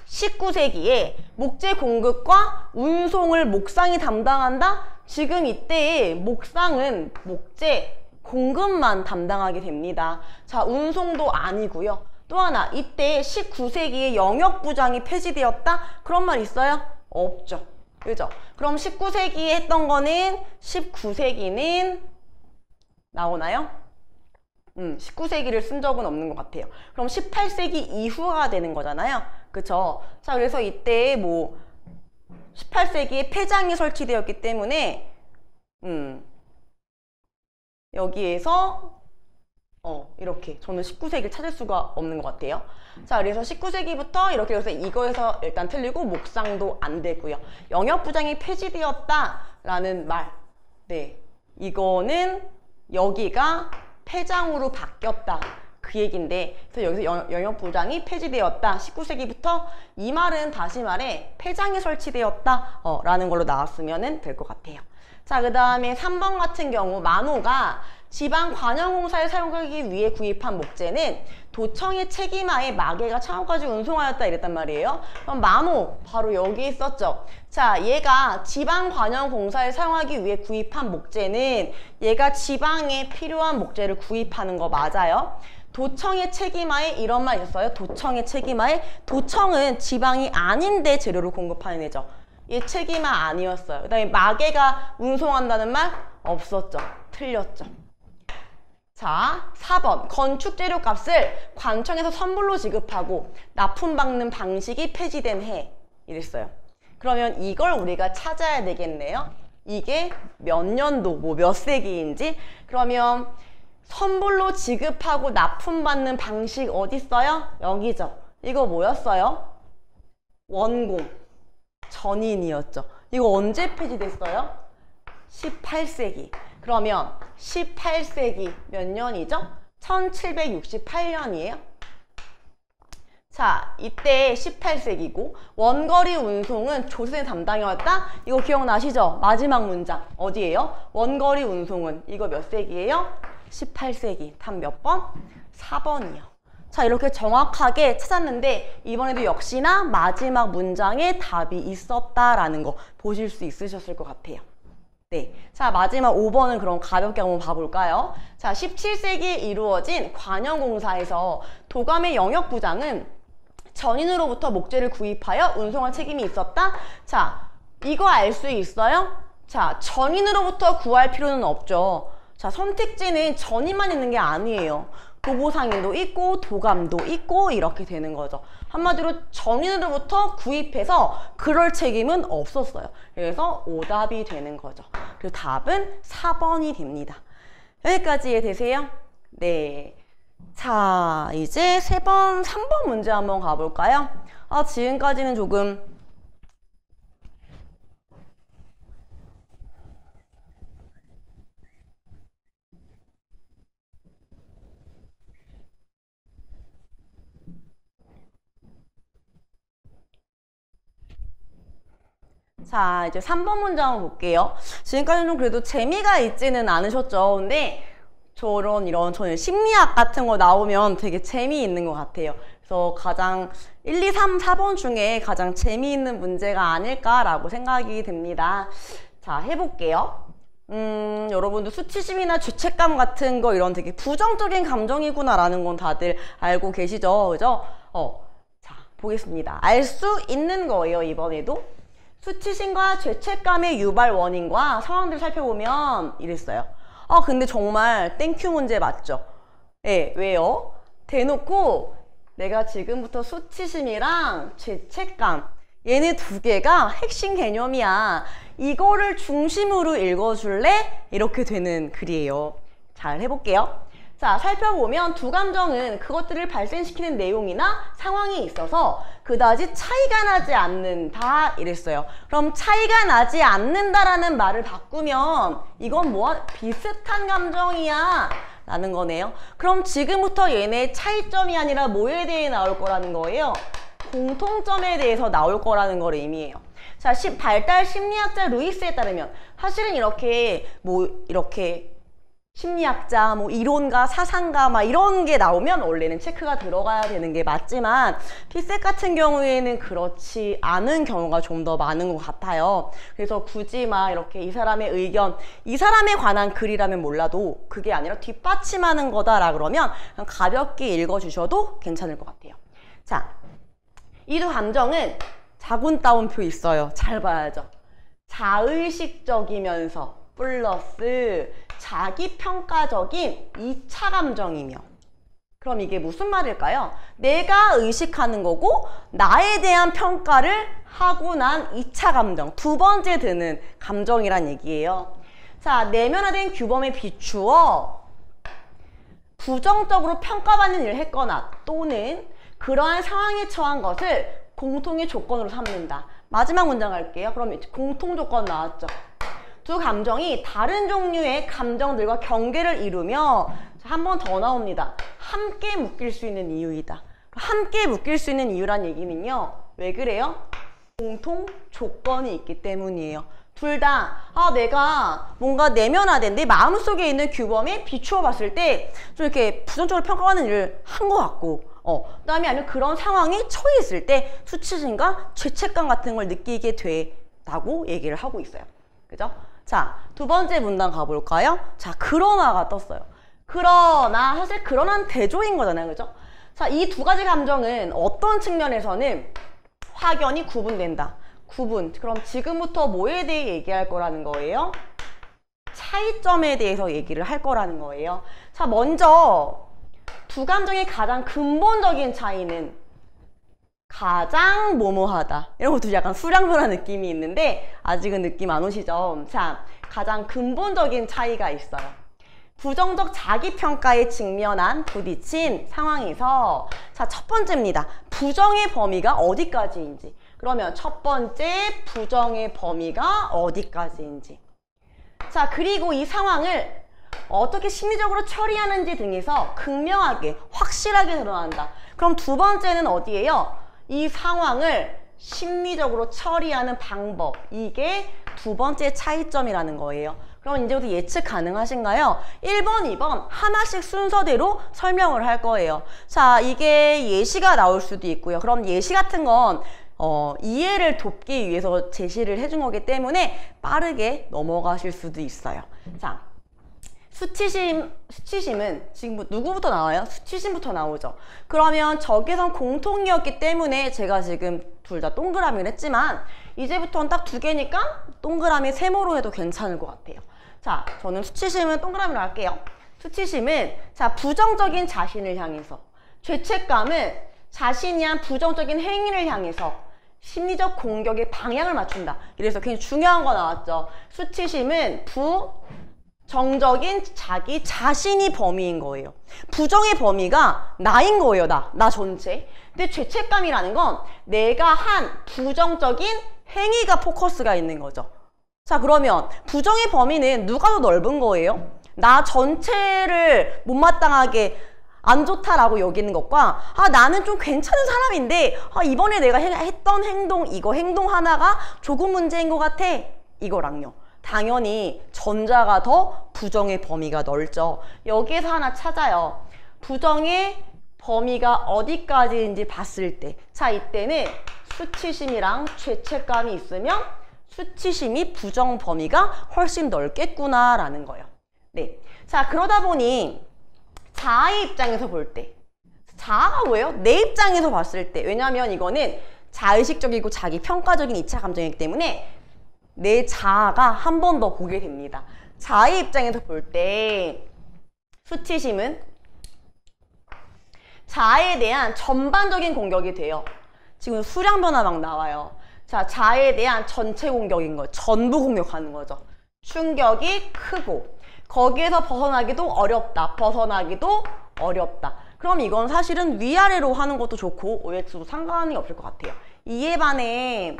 19세기에 목재 공급과 운송을 목상이 담당한다? 지금 이때의 목상은 목재 공급만 담당하게 됩니다. 자, 운송도 아니고요. 또 하나, 이때 19세기에 영역부장이 폐지되었다? 그런 말 있어요? 없죠. 그죠? 그럼 19세기에 했던 거는 19세기는 나오나요? 19세기를 쓴 적은 없는 것 같아요. 그럼 18세기 이후가 되는 거잖아요. 그쵸? 자, 그래서 이때 뭐 18세기에 폐장이 설치되었기 때문에 여기에서 이렇게. 저는 19세기를 찾을 수가 없는 것 같아요. 자, 그래서 19세기부터 이렇게 해서 이거에서 일단 틀리고 목상도 안 되고요. 영역부장이 폐지되었다라는 말. 네. 이거는 여기가 폐장으로 바뀌었다. 그 얘기인데, 그래서 여기서 영역부장이 폐지되었다. 19세기부터 이 말은 다시 말해 폐장이 설치되었다. 라는 걸로 나왔으면 될 것 같아요. 자, 그 다음에 3번 같은 경우 만호가 지방관영공사에 사용하기 위해 구입한 목재는 도청의 책임하에 마계가 창원까지 운송하였다 이랬단 말이에요. 그럼 만호 바로 여기 있었죠. 자, 얘가 지방관영공사에 사용하기 위해 구입한 목재는 얘가 지방에 필요한 목재를 구입하는 거 맞아요. 도청의 책임하에 이런 말 있었어요. 도청의 책임하에. 도청은 지방이 아닌데 재료를 공급하는 애죠. 얘 책임하 아니었어요. 그 다음에 마계가 운송한다는 말 없었죠. 틀렸죠. 자, 4번. 건축재료 값을 관청에서 선불로 지급하고 납품받는 방식이 폐지된 해. 이랬어요. 그러면 이걸 우리가 찾아야 되겠네요. 이게 몇 년도, 몇 세기인지. 그러면 선불로 지급하고 납품받는 방식 어디 있어요? 여기죠. 이거 뭐였어요? 원공. 전인이었죠. 이거 언제 폐지됐어요? 18세기. 그러면 18세기 몇 년이죠? 1768년이에요. 자, 이때 18세기고 원거리 운송은 조선의 담당이었다? 이거 기억나시죠? 마지막 문장 어디예요? 원거리 운송은 이거 몇 세기예요? 18세기. 답 몇 번? 4번이요. 자, 이렇게 정확하게 찾았는데 이번에도 역시나 마지막 문장에 답이 있었다라는 거 보실 수 있으셨을 것 같아요. 네. 자, 마지막 5번은 그럼 가볍게 한번 봐볼까요? 자, 17세기에 이루어진 관영공사에서 도감의 영역부장은 전인으로부터 목재를 구입하여 운송할 책임이 있었다? 자, 이거 알 수 있어요? 자, 전인으로부터 구할 필요는 없죠. 자, 선택지는 전인만 있는 게 아니에요. 도보상인도 있고 도감도 있고 이렇게 되는 거죠. 한마디로 전인으로부터 구입해서 그럴 책임은 없었어요. 그래서 오답이 되는 거죠. 그래서 답은 4번이 됩니다. 여기까지 이해되세요? 네. 자, 이제 3번 문제 한번 가볼까요? 지금까지는 조금 자, 이제 3번 문제 한번 볼게요. 지금까지는 그래도 재미가 있지는 않으셨죠? 근데 저는 심리학 같은 거 나오면 되게 재미있는 것 같아요. 그래서 가장 1, 2, 3, 4번 중에 가장 재미있는 문제가 아닐까라고 생각이 듭니다. 자, 해볼게요. 여러분도 수치심이나 죄책감 같은 거 이런 되게 부정적인 감정이구나라는 건 다들 알고 계시죠? 그죠? 자, 보겠습니다. 알 수 있는 거예요, 이번에도. 수치심과 죄책감의 유발 원인과 상황들을 살펴보면 이랬어요. 근데 정말 땡큐 문제 맞죠? 예, 왜요? 대놓고 내가 지금부터 수치심이랑 죄책감 얘네 두 개가 핵심 개념이야. 이거를 중심으로 읽어줄래? 이렇게 되는 글이에요. 잘 해볼게요. 자, 살펴보면 두 감정은 그것들을 발생시키는 내용이나 상황이 있어서 그다지 차이가 나지 않는다 이랬어요. 그럼 차이가 나지 않는다라는 말을 바꾸면 이건 비슷한 감정이야 라는 거네요. 그럼 지금부터 얘네 차이점이 아니라 뭐에 대해 나올 거라는 거예요? 공통점에 대해서 나올 거라는 걸 의미해요. 자, 발달 심리학자 루이스에 따르면 사실은 이렇게 심리학자, 이론가, 사상가 이런 게 나오면 원래는 체크가 들어가야 되는 게 맞지만 피셋 같은 경우에는 그렇지 않은 경우가 좀 더 많은 것 같아요. 그래서 굳이 이렇게 이 사람의 의견, 이 사람에 관한 글이라면 몰라도 그게 아니라 뒷받침하는 거다라 그러면 그냥 가볍게 읽어주셔도 괜찮을 것 같아요. 자, 이 두 감정은 자군 따옴표 있어요. 잘 봐야죠. 자의식적이면서 플러스 자기평가적인 2차 감정이며. 그럼 이게 무슨 말일까요? 내가 의식하는 거고 나에 대한 평가를 하고 난 2차 감정, 두 번째 드는 감정이란 얘기예요. 자, 내면화된 규범에 비추어 부정적으로 평가받는 일을 했거나 또는 그러한 상황에 처한 것을 공통의 조건으로 삼는다. 마지막 문장 갈게요. 그럼 공통 조건 나왔죠. 두 감정이 다른 종류의 감정들과 경계를 이루며 한 번 더 나옵니다. 함께 묶일 수 있는 이유이다. 함께 묶일 수 있는 이유란 얘기는요. 왜 그래요? 공통 조건이 있기 때문이에요. 둘 다 내가 뭔가 내면화된 내 마음속에 있는 규범에 비추어 봤을 때 좀 이렇게 부정적으로 평가하는 일을 한 것 같고 그다음에 아니면 그런 상황에 처해 있을 때 수치심과 죄책감 같은 걸 느끼게 된다고 얘기를 하고 있어요. 그죠? 자, 두 번째 문단 가볼까요? 자, 그러나가 떴어요. 그러나, 사실 그러나는 대조인 거잖아요. 그죠? 자, 이 두 가지 감정은 어떤 측면에서는 확연히 구분된다. 구분. 그럼 지금부터 뭐에 대해 얘기할 거라는 거예요? 차이점에 대해서 얘기를 할 거라는 거예요. 자, 먼저 두 감정의 가장 근본적인 차이는 가장 뭐뭐하다. 이런 것도 약간 수량변화 느낌이 있는데 아직은 느낌 안 오시죠? 자, 가장 근본적인 차이가 있어요. 부정적 자기평가에 직면한 부딪힌 상황에서 자, 첫 번째입니다. 부정의 범위가 어디까지인지. 그러면 첫 번째 부정의 범위가 어디까지인지. 자, 그리고 이 상황을 어떻게 심리적으로 처리하는지 등에서 극명하게 확실하게 드러난다. 그럼 두 번째는 어디예요? 이 상황을 심리적으로 처리하는 방법. 이게 두 번째 차이점이라는 거예요. 그럼 이제부터 예측 가능하신가요? 1번, 2번 하나씩 순서대로 설명을 할 거예요. 자, 이게 예시가 나올 수도 있고요. 그럼 예시 같은 건 이해를 돕기 위해서 제시를 해준 거기 때문에 빠르게 넘어가실 수도 있어요. 자, 수치심은 지금 누구부터 나와요? 수치심부터 나오죠. 그러면 적외선 공통이었기 때문에 제가 지금 둘 다 동그라미를 했지만 이제부터는 딱 두 개니까 동그라미 세모로 해도 괜찮을 것 같아요. 자, 저는 수치심은 동그라미로 할게요. 수치심은 자, 부정적인 자신을 향해서, 죄책감은 자신이 한 부정적인 행위를 향해서 심리적 공격의 방향을 맞춘다. 이래서 굉장히 중요한 거 나왔죠. 수치심은 부정적인 자기 자신이 범위인 거예요. 부정의 범위가 나인 거예요. 나 전체. 근데 죄책감이라는 건 내가 한 부정적인 행위가 포커스가 있는 거죠. 자, 그러면 부정의 범위는 누가 더 넓은 거예요? 나 전체를 못마땅하게 안 좋다라고 여기는 것과 나는 좀 괜찮은 사람인데 이번에 내가 했던 이거 행동 하나가 조금 문제인 것 같아. 이거랑요. 당연히 전자가 더 부정의 범위가 넓죠. 여기에서 하나 찾아요. 부정의 범위가 어디까지인지 봤을 때. 자, 이때는 수치심이랑 죄책감이 있으면 수치심이 부정 범위가 훨씬 넓겠구나라는 거예요. 네. 자, 그러다 보니 자아의 입장에서 볼 때. 자아가 뭐예요? 내 입장에서 봤을 때. 왜냐하면 이거는 자의식적이고 자기 평가적인 2차 감정이기 때문에 내 자아가 한 번 더 보게 됩니다. 자아의 입장에서 볼 때 수치심은 자아에 대한 전반적인 공격이 돼요. 지금 수량 변화 막 나와요. 자, 자아에 대한 전체 공격인 거예요. 전부 공격하는 거죠. 충격이 크고 거기에서 벗어나기도 어렵다. 그럼 이건 사실은 위아래로 하는 것도 좋고 OX도 상관이 없을 것 같아요. 이에 반해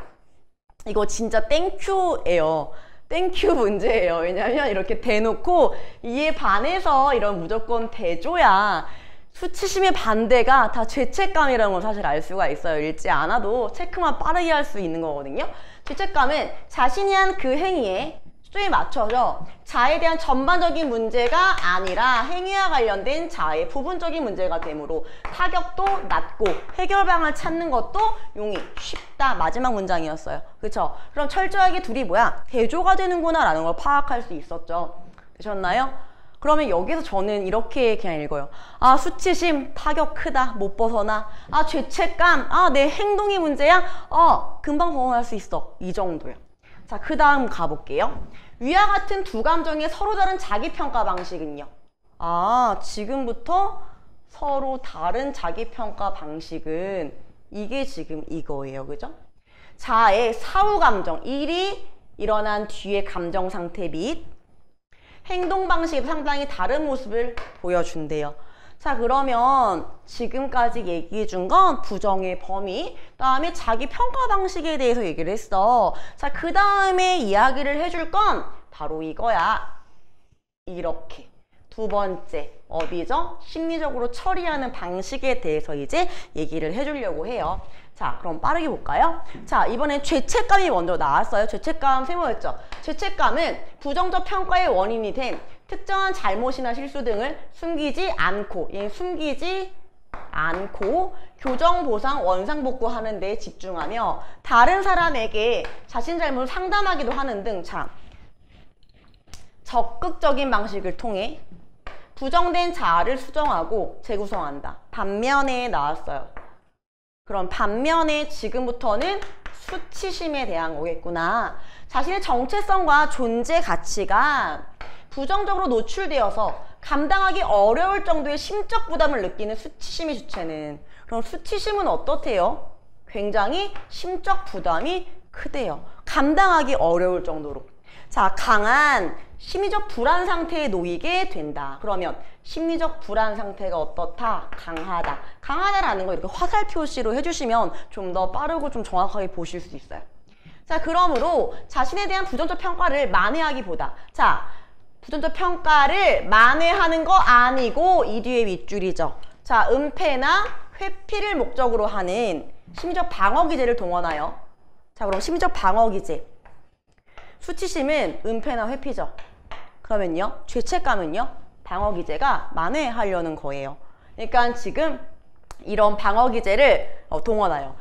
이거 진짜 땡큐예요. 땡큐 문제예요. 왜냐면 이렇게 대놓고 이에 반해서 이런 무조건 대줘야 수치심의 반대가 다 죄책감이라는 걸 사실 알 수가 있어요. 읽지 않아도 체크만 빠르게 할 수 있는 거거든요. 죄책감은 자신이 한 그 행위에 초점이 맞춰져 자아에 대한 전반적인 문제가 아니라 행위와 관련된 자아의 부분적인 문제가 되므로 타격도 낮고 해결 방안을 찾는 것도 쉽다. 마지막 문장이었어요. 그쵸? 그럼 철저하게 둘이 뭐야? 대조가 되는구나 라는 걸 파악할 수 있었죠. 되셨나요? 그러면 여기서 저는 이렇게 그냥 읽어요. 수치심, 타격 크다, 못 벗어나. 죄책감, 내 행동이 문제야? 금방 벗어날 수 있어. 이 정도요. 자, 그 다음 가볼게요. 위와 같은 두 감정의 서로 다른 자기평가 방식은요. 지금부터 서로 다른 자기평가 방식은 이게 지금 이거예요. 그죠? 자아의 사후 감정, 일이 일어난 뒤의 감정 상태 및 행동 방식이 상당히 다른 모습을 보여준대요. 자, 그러면 지금까지 얘기해 준 건 부정의 범위, 그다음에 자기 평가 방식에 대해서 얘기를 했어. 자, 그 다음에 이야기를 해줄 건 바로 이거야. 이렇게. 두 번째, 어디죠? 심리적으로 처리하는 방식에 대해서 이제 얘기를 해주려고 해요. 자, 그럼 빠르게 볼까요? 자, 이번엔 죄책감이 먼저 나왔어요. 죄책감 세 번였죠. 죄책감은 부정적 평가의 원인이 된 특정한 잘못이나 실수 등을 숨기지 않고 교정, 보상, 원상복구하는 데 집중하며 다른 사람에게 자신 잘못을 상담하기도 하는 등 참 적극적인 방식을 통해 부정된 자아를 수정하고 재구성한다. 반면에 나왔어요. 그럼 반면에 지금부터는 수치심에 대한 거겠구나. 자신의 정체성과 존재 가치가 부정적으로 노출되어서 감당하기 어려울 정도의 심적 부담을 느끼는 수치심이 주체는, 그럼 수치심은 어떻대요? 굉장히 심적 부담이 크대요. 감당하기 어려울 정도로. 자, 강한 심리적 불안 상태에 놓이게 된다. 그러면 심리적 불안 상태가 어떻다? 강하다. 강하다라는 거 이렇게 화살 표시로 해주시면 좀 더 빠르고 좀 정확하게 보실 수 있어요. 자, 그러므로 자신에 대한 부정적 평가를 만회하기보다, 자, 부정적 평가를 만회하는 거 아니고 이 뒤에 윗줄이죠. 자, 은폐나 회피를 목적으로 하는 심리적 방어 기제를 동원하여, 자, 그럼 심리적 방어 기제. 수치심은 은폐나 회피죠. 그러면요, 죄책감은요, 방어 기제가 만회하려는 거예요. 그러니까 지금 이런 방어 기제를 동원하여.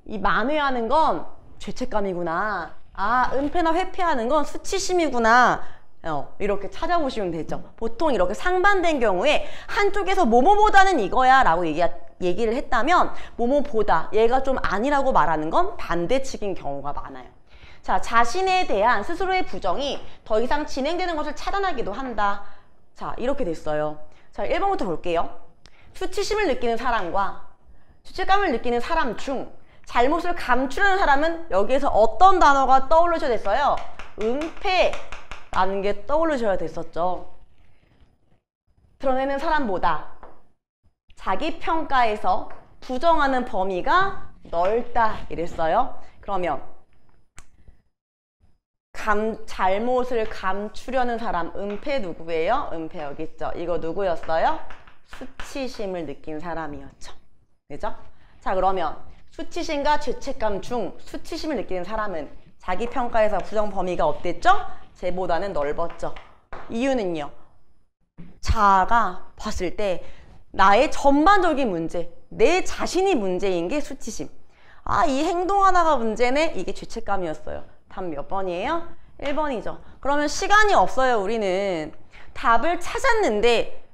이 만회하는 건 죄책감이구나. 아, 은폐나 회피하는 건 수치심이구나. 이렇게 찾아보시면 되죠. 보통 이렇게 상반된 경우에 한쪽에서 뭐뭐보다는 이거야 라고 얘기를 했다면 뭐뭐보다 얘가 좀 아니라고 말하는 건 반대측인 경우가 많아요. 자, 자신에 대한 스스로의 부정이 더 이상 진행되는 것을 차단하기도 한다. 자, 이렇게 됐어요. 자, 1번부터 볼게요. 수치심을 느끼는 사람과 죄책감을 느끼는 사람 중 잘못을 감추려는 사람은 여기에서 어떤 단어가 떠오르셔야 됐어요? 은폐라는 게 떠오르셔야 됐었죠. 드러내는 사람보다 자기 평가에서 부정하는 범위가 넓다 이랬어요. 그러면 잘못을 감추려는 사람, 은폐 누구예요? 은폐 여기 있죠. 이거 누구였어요? 수치심을 느낀 사람이었죠. 그죠? 자, 그러면 수치심과 죄책감 중 수치심을 느끼는 사람은 자기 평가에서 부정 범위가 어땠죠? 쟤보다는 넓었죠. 이유는요, 자아가 봤을 때 나의 전반적인 문제, 내 자신이 문제인 게 수치심. 아, 이 행동 하나가 문제네? 이게 죄책감이었어요. 답 몇 번이에요? 1번이죠. 그러면 시간이 없어요. 우리는 답을 찾았는데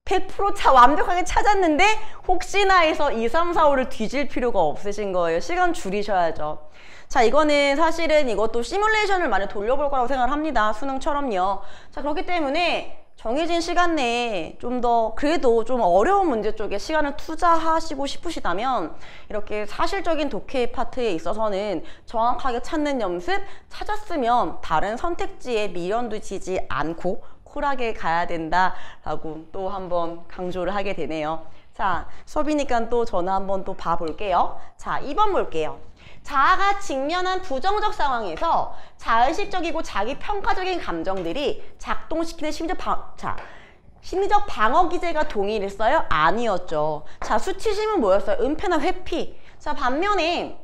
100% 완벽하게 찾았는데 혹시나 해서 2, 3, 4, 5를 뒤질 필요가 없으신 거예요. 시간 줄이셔야죠. 자, 이거는 사실은 이것도 시뮬레이션을 많이 돌려볼 거라고 생각을 합니다. 수능처럼요. 자, 그렇기 때문에 정해진 시간 내에 좀 더 그래도 좀 어려운 문제 쪽에 시간을 투자하시고 싶으시다면 이렇게 사실적인 독해 파트에 있어서는 정확하게 찾는 연습 찾았으면 다른 선택지에 미련 두시지 않고 쿨하게 가야 된다라고 또 한번 강조를 하게 되네요. 자, 수업이니까 또 전화 한번 또 봐볼게요. 자, 2번 볼게요. 자아가 직면한 부정적 상황에서 자의식적이고 자기 평가적인 감정들이 작동시키는 심리적 방어 기제가 동일했어요? 아니었죠. 자, 수치심은 뭐였어요? 은폐나 회피. 자, 반면에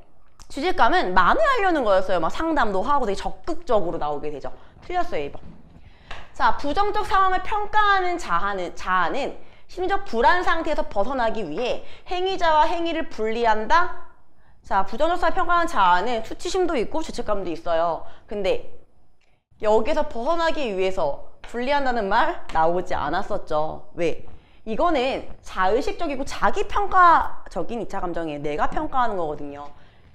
죄책감은 만회하려는 거였어요. 막 상담도 하고 되게 적극적으로 나오게 되죠. 틀렸어요, 2번. 자, 부정적 상황을 평가하는 자아는 심리적 불안 상태에서 벗어나기 위해 행위자와 행위를 분리한다. 자, 부정적 상황을 평가하는 자아는 수치심도 있고 죄책감도 있어요. 근데 여기서 벗어나기 위해서 분리한다는 말 나오지 않았었죠. 왜? 이거는 자의식적이고 자기평가적인 2차 감정이에요. 내가 평가하는 거거든요.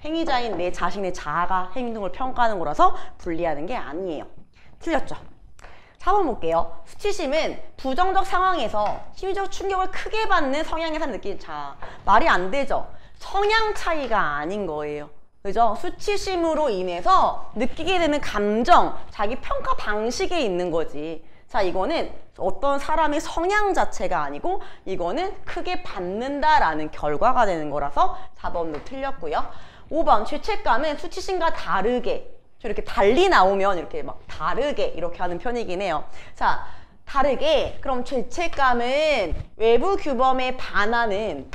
행위자인 내 자신의 자아가 행동을 평가하는 거라서 분리하는 게 아니에요. 틀렸죠? 4번 볼게요. 수치심은 부정적 상황에서 심리적 충격을 크게 받는 성향에서 느낀 자아. 말이 안 되죠? 성향 차이가 아닌 거예요. 그죠? 수치심으로 인해서 느끼게 되는 감정, 자기 평가 방식에 있는 거지. 자, 이거는 어떤 사람의 성향 자체가 아니고 이거는 크게 받는다라는 결과가 되는 거라서 4번도 틀렸고요. 5번 죄책감은 수치심과 다르게 이렇게 달리 나오면 이렇게 막 다르게 이렇게 하는 편이긴 해요. 자, 다르게 그럼 죄책감은 외부 규범에 반하는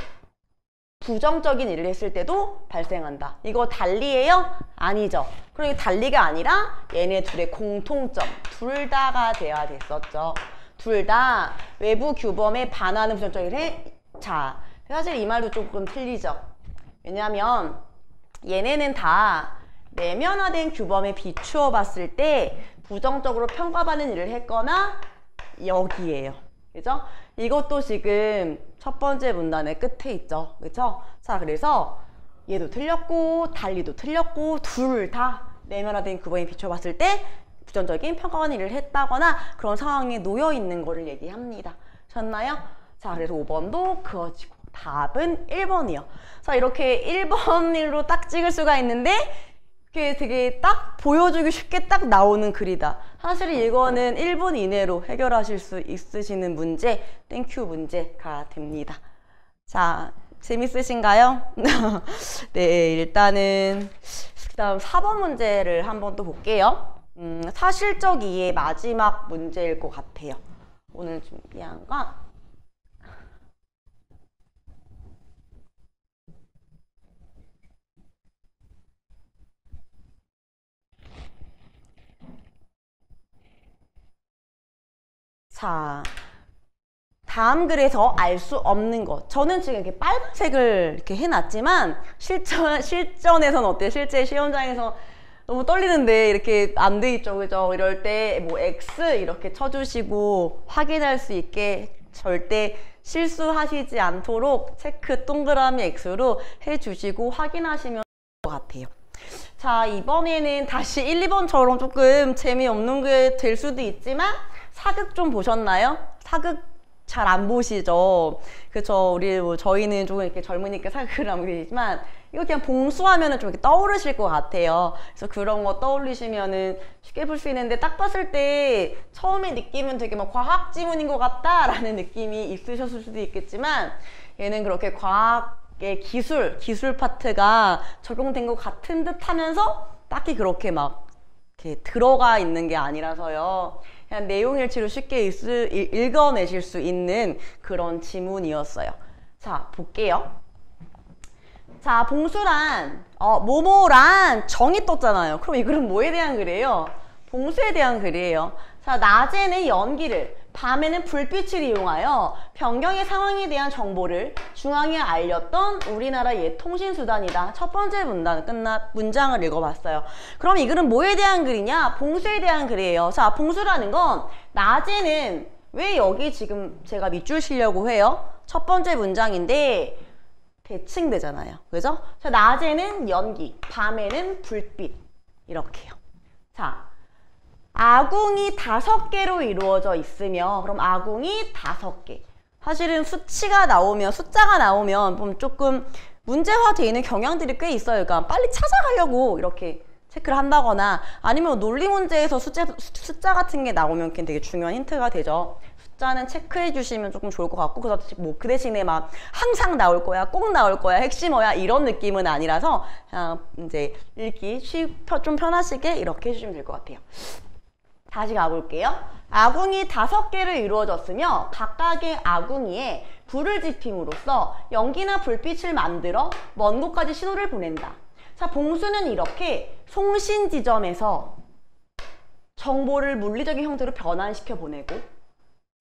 부정적인 일을 했을 때도 발생한다. 이거 달리예요? 아니죠. 그럼 이게 달리가 아니라 얘네 둘의 공통점 둘 다가 돼야 됐었죠. 둘 다 외부 규범에 반하는 부정적인 일 해. 자, 사실 이 말도 조금 틀리죠. 왜냐하면 얘네는 다 내면화된 규범에 비추어 봤을 때 부정적으로 평가받는 일을 했거나 여기에요. 그죠? 이것도 지금 첫 번째 문단의 끝에 있죠. 그죠? 자, 그래서 얘도 틀렸고 달리도 틀렸고 둘 다 내면화된 규범에 비추어 봤을 때 부정적인 평가받는 일을 했다거나 그런 상황에 놓여 있는 거를 얘기합니다. 셨나요? 자, 그래서 5번도 그어지고 답은 1번이요. 자, 이렇게 1번으로 딱 찍을 수가 있는데 이게 되게 딱 보여주기 쉽게 딱 나오는 글이다. 사실 이거는 1분 이내로 해결하실 수 있으시는 문제, 땡큐 문제가 됩니다. 자, 재밌으신가요? 네, 일단은 그다음 4번 문제를 한번 또 볼게요. 사실적 이해 마지막 문제일 것 같아요. 오늘 준비한 건 자, 다음 글에서 알 수 없는 것. 저는 지금 이렇게 빨간색을 이렇게 해놨지만 실전에서는 어때요? 실제 시험장에서 너무 떨리는데 이렇게 안 돼 있죠, 그죠? 이럴 때 뭐 X 이렇게 쳐주시고 확인할 수 있게 절대 실수하시지 않도록 체크 동그라미 X로 해주시고 확인하시면 될 것 같아요. 자, 이번에는 다시 1, 2번처럼 조금 재미없는 게 될 수도 있지만 사극 좀 보셨나요? 사극 잘 안 보시죠? 그쵸? 우리 저희는 조금 이렇게 젊으니까 사극을 안 보시지만 이거 그냥 봉수하면은 좀 이렇게 떠오르실 것 같아요. 그래서 그런 거 떠올리시면은 쉽게 볼 수 있는데 딱 봤을 때 처음에 느낌은 되게 막 과학 지문인 것 같다라는 느낌이 있으셨을 수도 있겠지만 얘는 그렇게 과학의 기술 파트가 적용된 것 같은 듯 하면서 딱히 그렇게 막 이렇게 들어가 있는 게 아니라서요. 그냥 내용일치로 쉽게 읽어내실 수 있는 그런 지문이었어요. 자, 볼게요. 자, 봉수란 모모란 정이 떴잖아요. 그럼 이 글은 뭐에 대한 글이에요? 봉수에 대한 글이에요. 자, 낮에는 연기를, 밤에는 불빛을 이용하여 변경의 상황에 대한 정보를 중앙에 알렸던 우리나라의 통신수단이다. 첫 번째 문장을 읽어봤어요. 그럼 이 글은 뭐에 대한 글이냐? 봉수에 대한 글이에요. 자, 봉수라는 건 낮에는 왜 여기 지금 제가 밑줄 치려고 해요? 첫 번째 문장인데 대칭되잖아요. 그죠? 자, 낮에는 연기, 밤에는 불빛 이렇게요. 자, 아궁이 5개로 이루어져 있으며 그럼 아궁이 5개. 사실은 숫자가 나오면 조금 문제화되어 있는 경향들이 꽤 있어요. 그러니까 빨리 찾아가려고 이렇게 체크를 한다거나 아니면 논리 문제에서 숫자 같은 게 나오면 되게 중요한 힌트가 되죠. 숫자는 체크해 주시면 조금 좋을 것 같고 그래서 뭐 그 대신에 막 항상 나올 거야, 꼭 나올 거야, 핵심어야 이런 느낌은 아니라서 그냥 이제 읽기 좀 편하시게 이렇게 해주시면 될 것 같아요. 다시 가볼게요. 아궁이 5개로 이루어졌으며 각각의 아궁이에 불을 지핌으로써 연기나 불빛을 만들어 먼 곳까지 신호를 보낸다. 자, 봉수는 이렇게 송신 지점에서 정보를 물리적인 형태로 변환시켜 보내고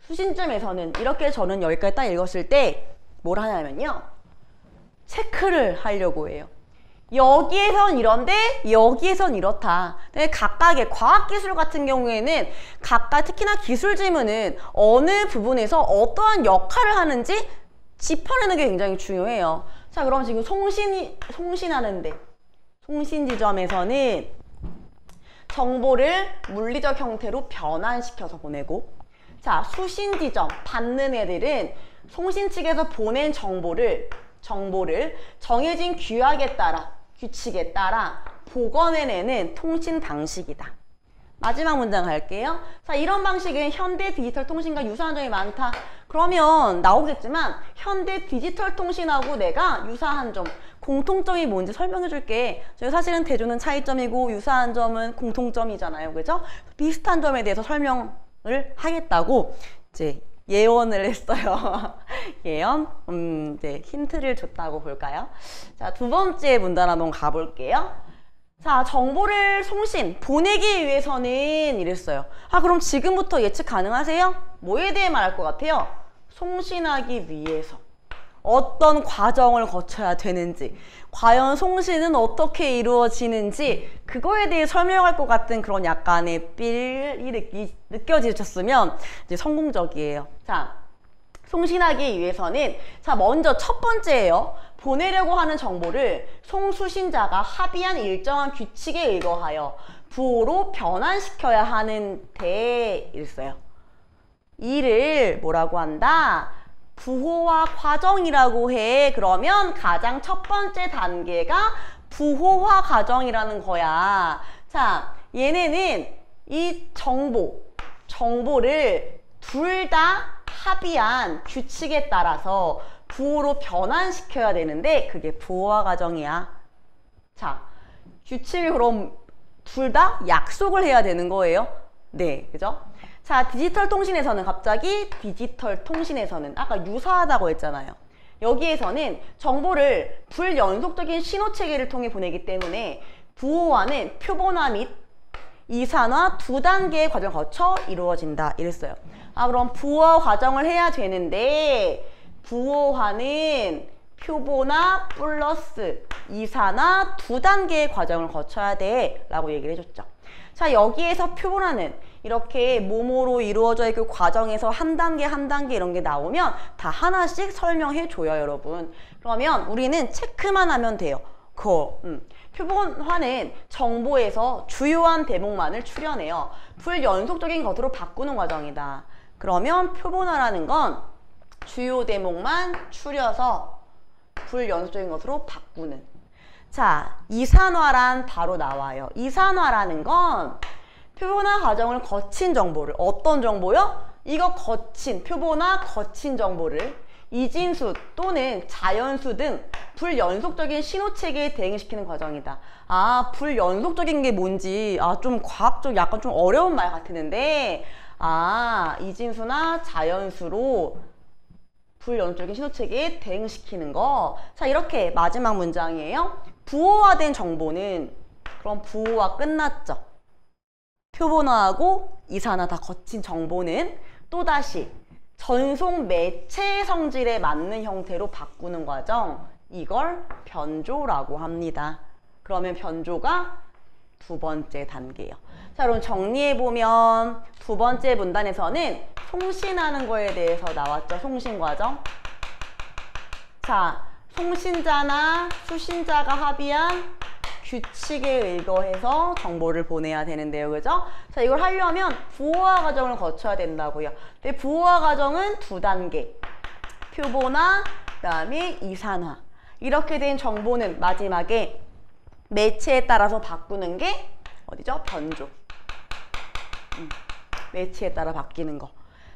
수신점에서는 이렇게 저는 여기까지 딱 읽었을 때 뭘 하냐면요. 체크를 하려고 해요. 여기에선 이런데 여기에선 이렇다. 각각의 과학기술 같은 경우에는 각각 특히나 기술 지문은 어느 부분에서 어떠한 역할을 하는지 짚어내는 게 굉장히 중요해요. 자, 그럼 지금 송신하는데 송신 지점에서는 정보를 물리적 형태로 변환시켜서 보내고 자, 수신 지점 받는 애들은 송신 측에서 보낸 정보를 정해진 규칙에 따라 복원해내는 통신 방식이다. 마지막 문장 갈게요. 자, 이런 방식은 현대 디지털 통신과 유사한 점이 많다. 그러면 나오겠지만 현대 디지털 통신하고 내가 유사한 점, 공통점이 뭔지 설명해 줄게. 저희 사실은 대조는 차이점이고 유사한 점은 공통점이잖아요. 그죠? 비슷한 점에 대해서 설명을 하겠다고 이제 예언을 했어요. 예언? 이제 힌트를 줬다고 볼까요? 자, 두 번째 문단 한번 가볼게요. 자, 정보를 보내기 위해서는 이랬어요. 아, 그럼 지금부터 예측 가능하세요? 뭐에 대해 말할 것 같아요? 송신하기 위해서 어떤 과정을 거쳐야 되는지, 과연 송신은 어떻게 이루어지는지 그거에 대해 설명할 것 같은 그런 약간의 필이 느껴지셨으면 이제 성공적이에요. 자, 송신하기 위해서는 자, 먼저 첫 번째예요. 보내려고 하는 정보를 송수신자가 합의한 일정한 규칙에 의거하여 부호로 변환시켜야 하는데 이랬어요. 이를 뭐라고 한다? 부호화 과정이라고 해. 그러면 가장 첫 번째 단계가 부호화 과정이라는 거야. 자, 얘네는 이 정보를 둘 다 합의한 규칙에 따라서 부호로 변환시켜야 되는데 그게 부호화 과정이야. 자, 규칙을 그럼 둘 다 약속을 해야 되는 거예요. 네, 그죠? 자, 디지털 통신에서는 아까 유사하다고 했잖아요. 여기에서는 정보를 불연속적인 신호 체계를 통해 보내기 때문에 부호화는 표본화 및 이산화 두 단계의 과정을 거쳐 이루어진다 이랬어요. 아, 그럼 부호화 과정을 해야 되는데 부호화는 표본화 플러스 이산화 두 단계의 과정을 거쳐야 돼 라고 얘기를 해줬죠. 자, 여기에서 표본화는 이렇게 뭐뭐로 이루어져 있고 과정에서 한 단계 이런 게 나오면 다 하나씩 설명해 줘요, 여러분. 그러면 우리는 체크만 하면 돼요. 표본화는 정보에서 주요한 대목만을 추려내요. 불연속적인 것으로 바꾸는 과정이다. 그러면 표본화라는 건 주요 대목만 추려서 불연속적인 것으로 바꾸는. 자, 이산화란 바로 나와요. 이산화라는 건 표본화 과정을 거친 정보를, 어떤 정보요? 이거 표본화 거친 정보를 이진수 또는 자연수 등 불연속적인 신호체계에 대응시키는 과정이다. 아, 불연속적인 게 뭔지 좀 과학적 약간 좀 어려운 말 같았는데 이진수나 자연수로 불연속적인 신호체계에 대응시키는 거. 자, 이렇게 마지막 문장이에요. 부호화된 정보는 그럼 부호화 끝났죠. 표본화하고 이산화 다 거친 정보는 또다시 전송 매체 성질에 맞는 형태로 바꾸는 과정, 이걸 변조라고 합니다. 그러면 변조가 두 번째 단계예요. 자, 그럼 정리해보면 두 번째 문단에서는 송신하는 거에 대해서 나왔죠. 송신 과정. 자, 송신자나 수신자가 합의한 규칙에 의거해서 정보를 보내야 되는데요. 그죠? 자, 이걸 하려면 부호화 과정을 거쳐야 된다고요. 근데 부호화 과정은 두 단계. 표본화, 그다음에 이산화. 이렇게 된 정보는 마지막에 매체에 따라서 바꾸는 게 어디죠? 변조. 매체에 따라 바뀌는 거.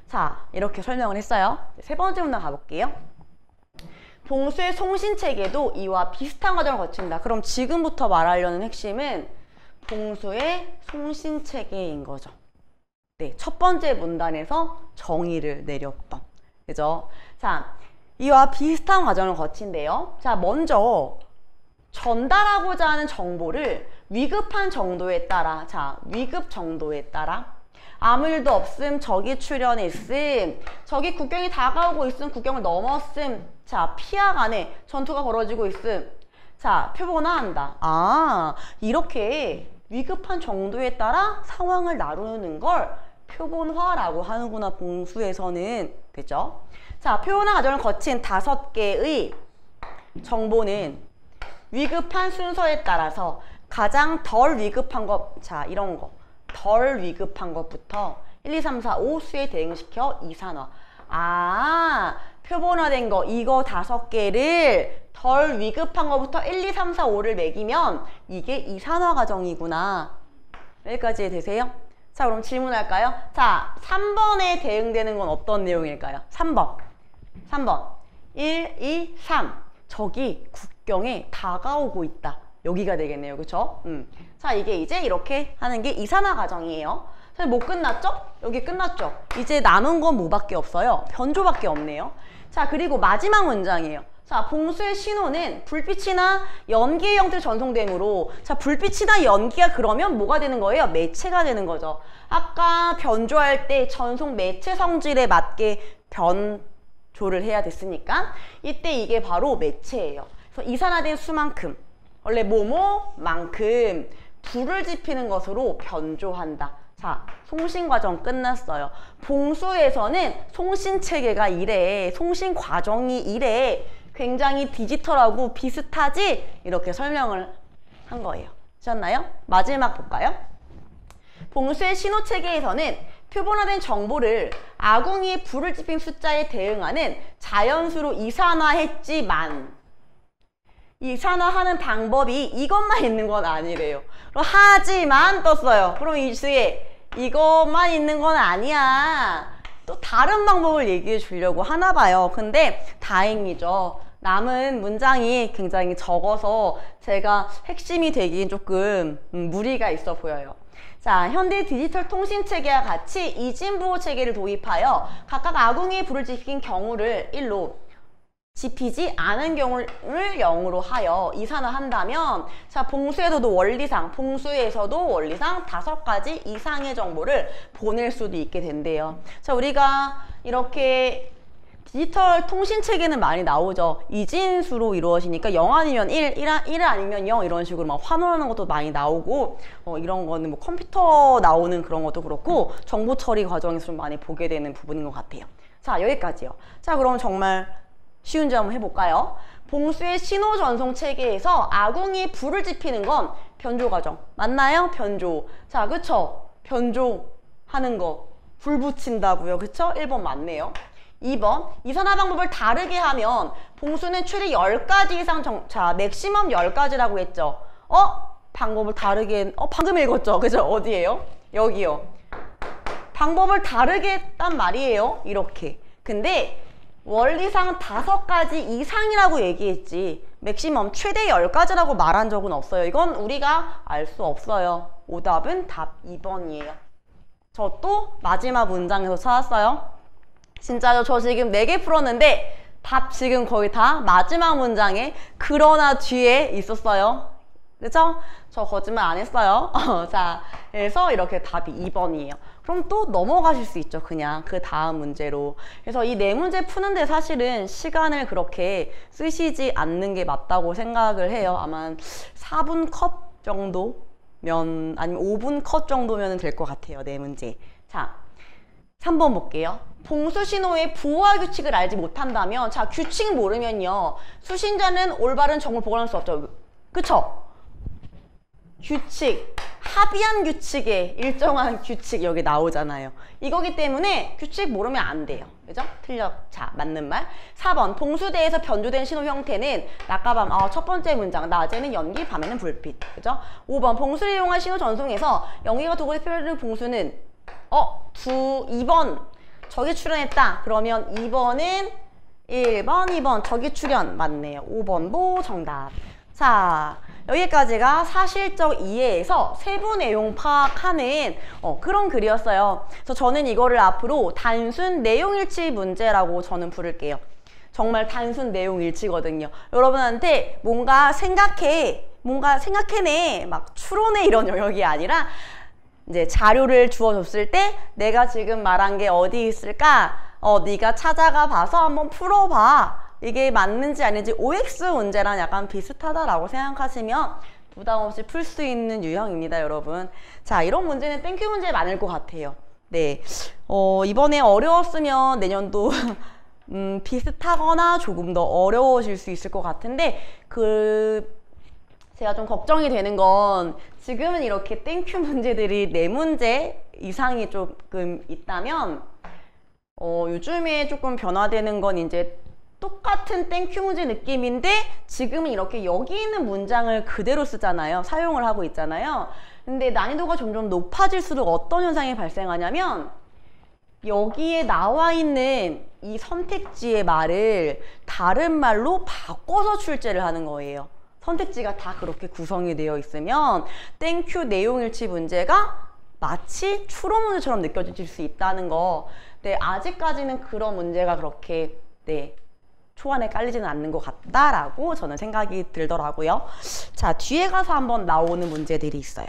자, 이렇게 설명을 했어요. 세 번째 문단 가볼게요. 봉수의 송신체계도 이와 비슷한 과정을 거친다. 그럼 지금부터 말하려는 핵심은 봉수의 송신체계인 거죠. 네, 첫 번째 문단에서 정의를 내렸던. 그죠? 자, 이와 비슷한 과정을 거친대요. 자, 먼저 전달하고자 하는 정보를 위급한 정도에 따라, 자, 위급 정도에 따라 아무 일도 없음, 적이 출현했음, 적이 국경이 다가오고 있음, 국경을 넘었음, 자, 피학 안에 전투가 벌어지고 있음. 자, 표본화한다. 이렇게 위급한 정도에 따라 상황을 나누는 걸 표본화라고 하는구나, 봉수에서는. 됐죠? 자, 표본화 과정을 거친 5개의 정보는 위급한 순서에 따라서 가장 덜 위급한 것, 자, 이런 거. 덜 위급한 것부터 1, 2, 3, 4, 5 수에 대응시켜 이산화. 표본화된 거, 이거 5개를 덜 위급한 것부터 1, 2, 3, 4, 5를 매기면 이게 이산화 과정이구나. 여기까지 되세요? 자, 그럼 질문할까요? 자, 3번에 대응되는 건 어떤 내용일까요? 3번. 1, 2, 3. 적이 국경에 다가오고 있다. 여기가 되겠네요. 그쵸? 자, 이게 이제 이렇게 하는 게 이산화 과정이에요. 못 끝났죠? 여기 끝났죠? 이제 남은 건 뭐밖에 없어요? 변조밖에 없네요. 자, 그리고 마지막 문장이에요. 자, 봉수의 신호는 불빛이나 연기의 형태로 전송되므로, 자, 불빛이나 연기가 그러면 뭐가 되는 거예요? 매체가 되는 거죠. 아까 변조할 때 전송 매체 성질에 맞게 변조를 해야 됐으니까 이때 이게 바로 매체예요. 그래서 이산화된 수만큼, 원래 뭐뭐만큼 불을 지피는 것으로 변조한다. 자, 송신과정 끝났어요. 봉수에서는 송신체계가 이래, 송신과정이 이래, 굉장히 디지털하고 비슷하지? 이렇게 설명을 한 거예요. 되셨나요? 마지막 볼까요? 봉수의 신호체계에서는 표본화된 정보를 아궁이에 불을 지핀 숫자에 대응하는 자연수로 이산화했지만, 이산화하는 방법이 이것만 있는 건 아니래요. 그럼 하지만 떴어요. 그럼 이 수에 이것만 있는 건 아니야. 또 다른 방법을 얘기해 주려고 하나 봐요. 근데 다행이죠. 남은 문장이 굉장히 적어서 제가 핵심이 되긴 조금 무리가 있어 보여요. 자, 현대 디지털 통신체계와 같이 이진부호 체계를 도입하여 각각 아궁이에 불을 지핀 경우를 1로, 지피지 않은 경우를 0으로 하여 이산화한다면, 자, 봉수에서도 원리상 5가지 이상의 정보를 보낼 수도 있게 된대요. 자, 우리가 이렇게 디지털 통신 체계는 많이 나오죠. 이진수로 이루어지니까 0 아니면 1 아니면 0 이런 식으로 막 환원하는 것도 많이 나오고, 이런 거는 뭐 컴퓨터 나오는 그런 것도 그렇고 정보 처리 과정에서 좀 많이 보게 되는 부분인 것 같아요. 자, 여기까지요. 자, 그럼 정말 쉬운 점 한번 해볼까요? 봉수의 신호 전송 체계에서 아궁이에 불을 지피는 건 변조 과정. 맞나요? 변조. 자, 그쵸? 변조하는 거. 불 붙인다고요. 그쵸? 1번 맞네요. 2번, 이산화 방법을 다르게 하면 봉수는 최대 10가지 이상 자, 맥시멈 10가지라고 했죠. 방법을 다르게, 방금 읽었죠? 그죠? 어디예요? 여기요. 방법을 다르게 했단 말이에요. 이렇게. 근데 원리상 5가지 이상이라고 얘기했지 맥시멈 최대 10가지라고 말한 적은 없어요. 이건 우리가 알 수 없어요. 오답은 답 2번이에요. 저 또 마지막 문장에서 찾았어요. 진짜요? 저 지금 4개 풀었는데 답 지금 거의 다 마지막 문장에 그러나 뒤에 있었어요. 그쵸? 저 거짓말 안 했어요. 자, 그래서 이렇게 답이 2번이에요. 그럼 또 넘어가실 수 있죠. 그냥 그 다음 문제로. 그래서 이 4문제 푸는데 사실은 시간을 그렇게 쓰시지 않는 게 맞다고 생각을 해요. 아마 4분 컷 정도면, 아니면 5분 컷 정도면 될 것 같아요. 4문제. 자, 3번 볼게요. 봉수 신호의 부호화 규칙을 알지 못한다면, 자, 규칙 모르면요, 수신자는 올바른 정보를 보관할 수 없죠. 그쵸? 규칙, 합의한 규칙에 일정한 규칙 여기 나오잖아요. 이거기 때문에 규칙 모르면 안 돼요. 그죠? 자, 맞는 말. 4번, 봉수대에서 변조된 신호 형태는 낮과 밤, 첫 번째 문장, 낮에는 연기, 밤에는 불빛. 그죠? 5번, 봉수를 이용한 신호 전송에서 연기가 두 곳에 표현되는 봉수는 2번, 적이 출현했다. 그러면 2번은 1번, 2번, 적이 출현. 맞네요. 5번도 정답. 자, 여기까지가 사실적 이해에서 세부 내용 파악하는 그런 글이었어요. 그래서 저는 이거를 앞으로 단순 내용일치 문제라고 저는 부를게요. 정말 단순 내용일치거든요. 여러분한테 뭔가 생각해내, 막 추론해 이런 영역이 아니라 이제 자료를 주어줬을 때 내가 지금 말한 게 어디 있을까? 네가 찾아가 봐서 한번 풀어봐. 이게 맞는지 아닌지 OX 문제랑 약간 비슷하다라고 생각하시면 부담 없이 풀 수 있는 유형입니다, 여러분. 자, 이런 문제는 땡큐 문제 많을 것 같아요. 네, 이번에 어려웠으면 내년도 비슷하거나 조금 더 어려워질 수 있을 것 같은데, 제가 좀 걱정이 되는 건 지금은 이렇게 땡큐 문제들이 4문제 이상이 조금 있다면 요즘에 조금 변화되는 건 이제 똑같은 땡큐 문제 느낌인데 지금은 이렇게 여기 있는 문장을 그대로 쓰잖아요. 사용을 하고 있잖아요. 근데 난이도가 점점 높아질수록 어떤 현상이 발생하냐면 여기에 나와 있는 이 선택지의 말을 다른 말로 바꿔서 출제를 하는 거예요. 선택지가 다 그렇게 구성이 되어 있으면 땡큐 내용일치 문제가 마치 추론 문제처럼 느껴질 수 있다는 거. 네, 아직까지는 그런 문제가 그렇게 초안에 깔리지는 않는 것 같다라고 저는 생각이 들더라고요. 자, 뒤에 가서 한번 나오는 문제들이 있어요.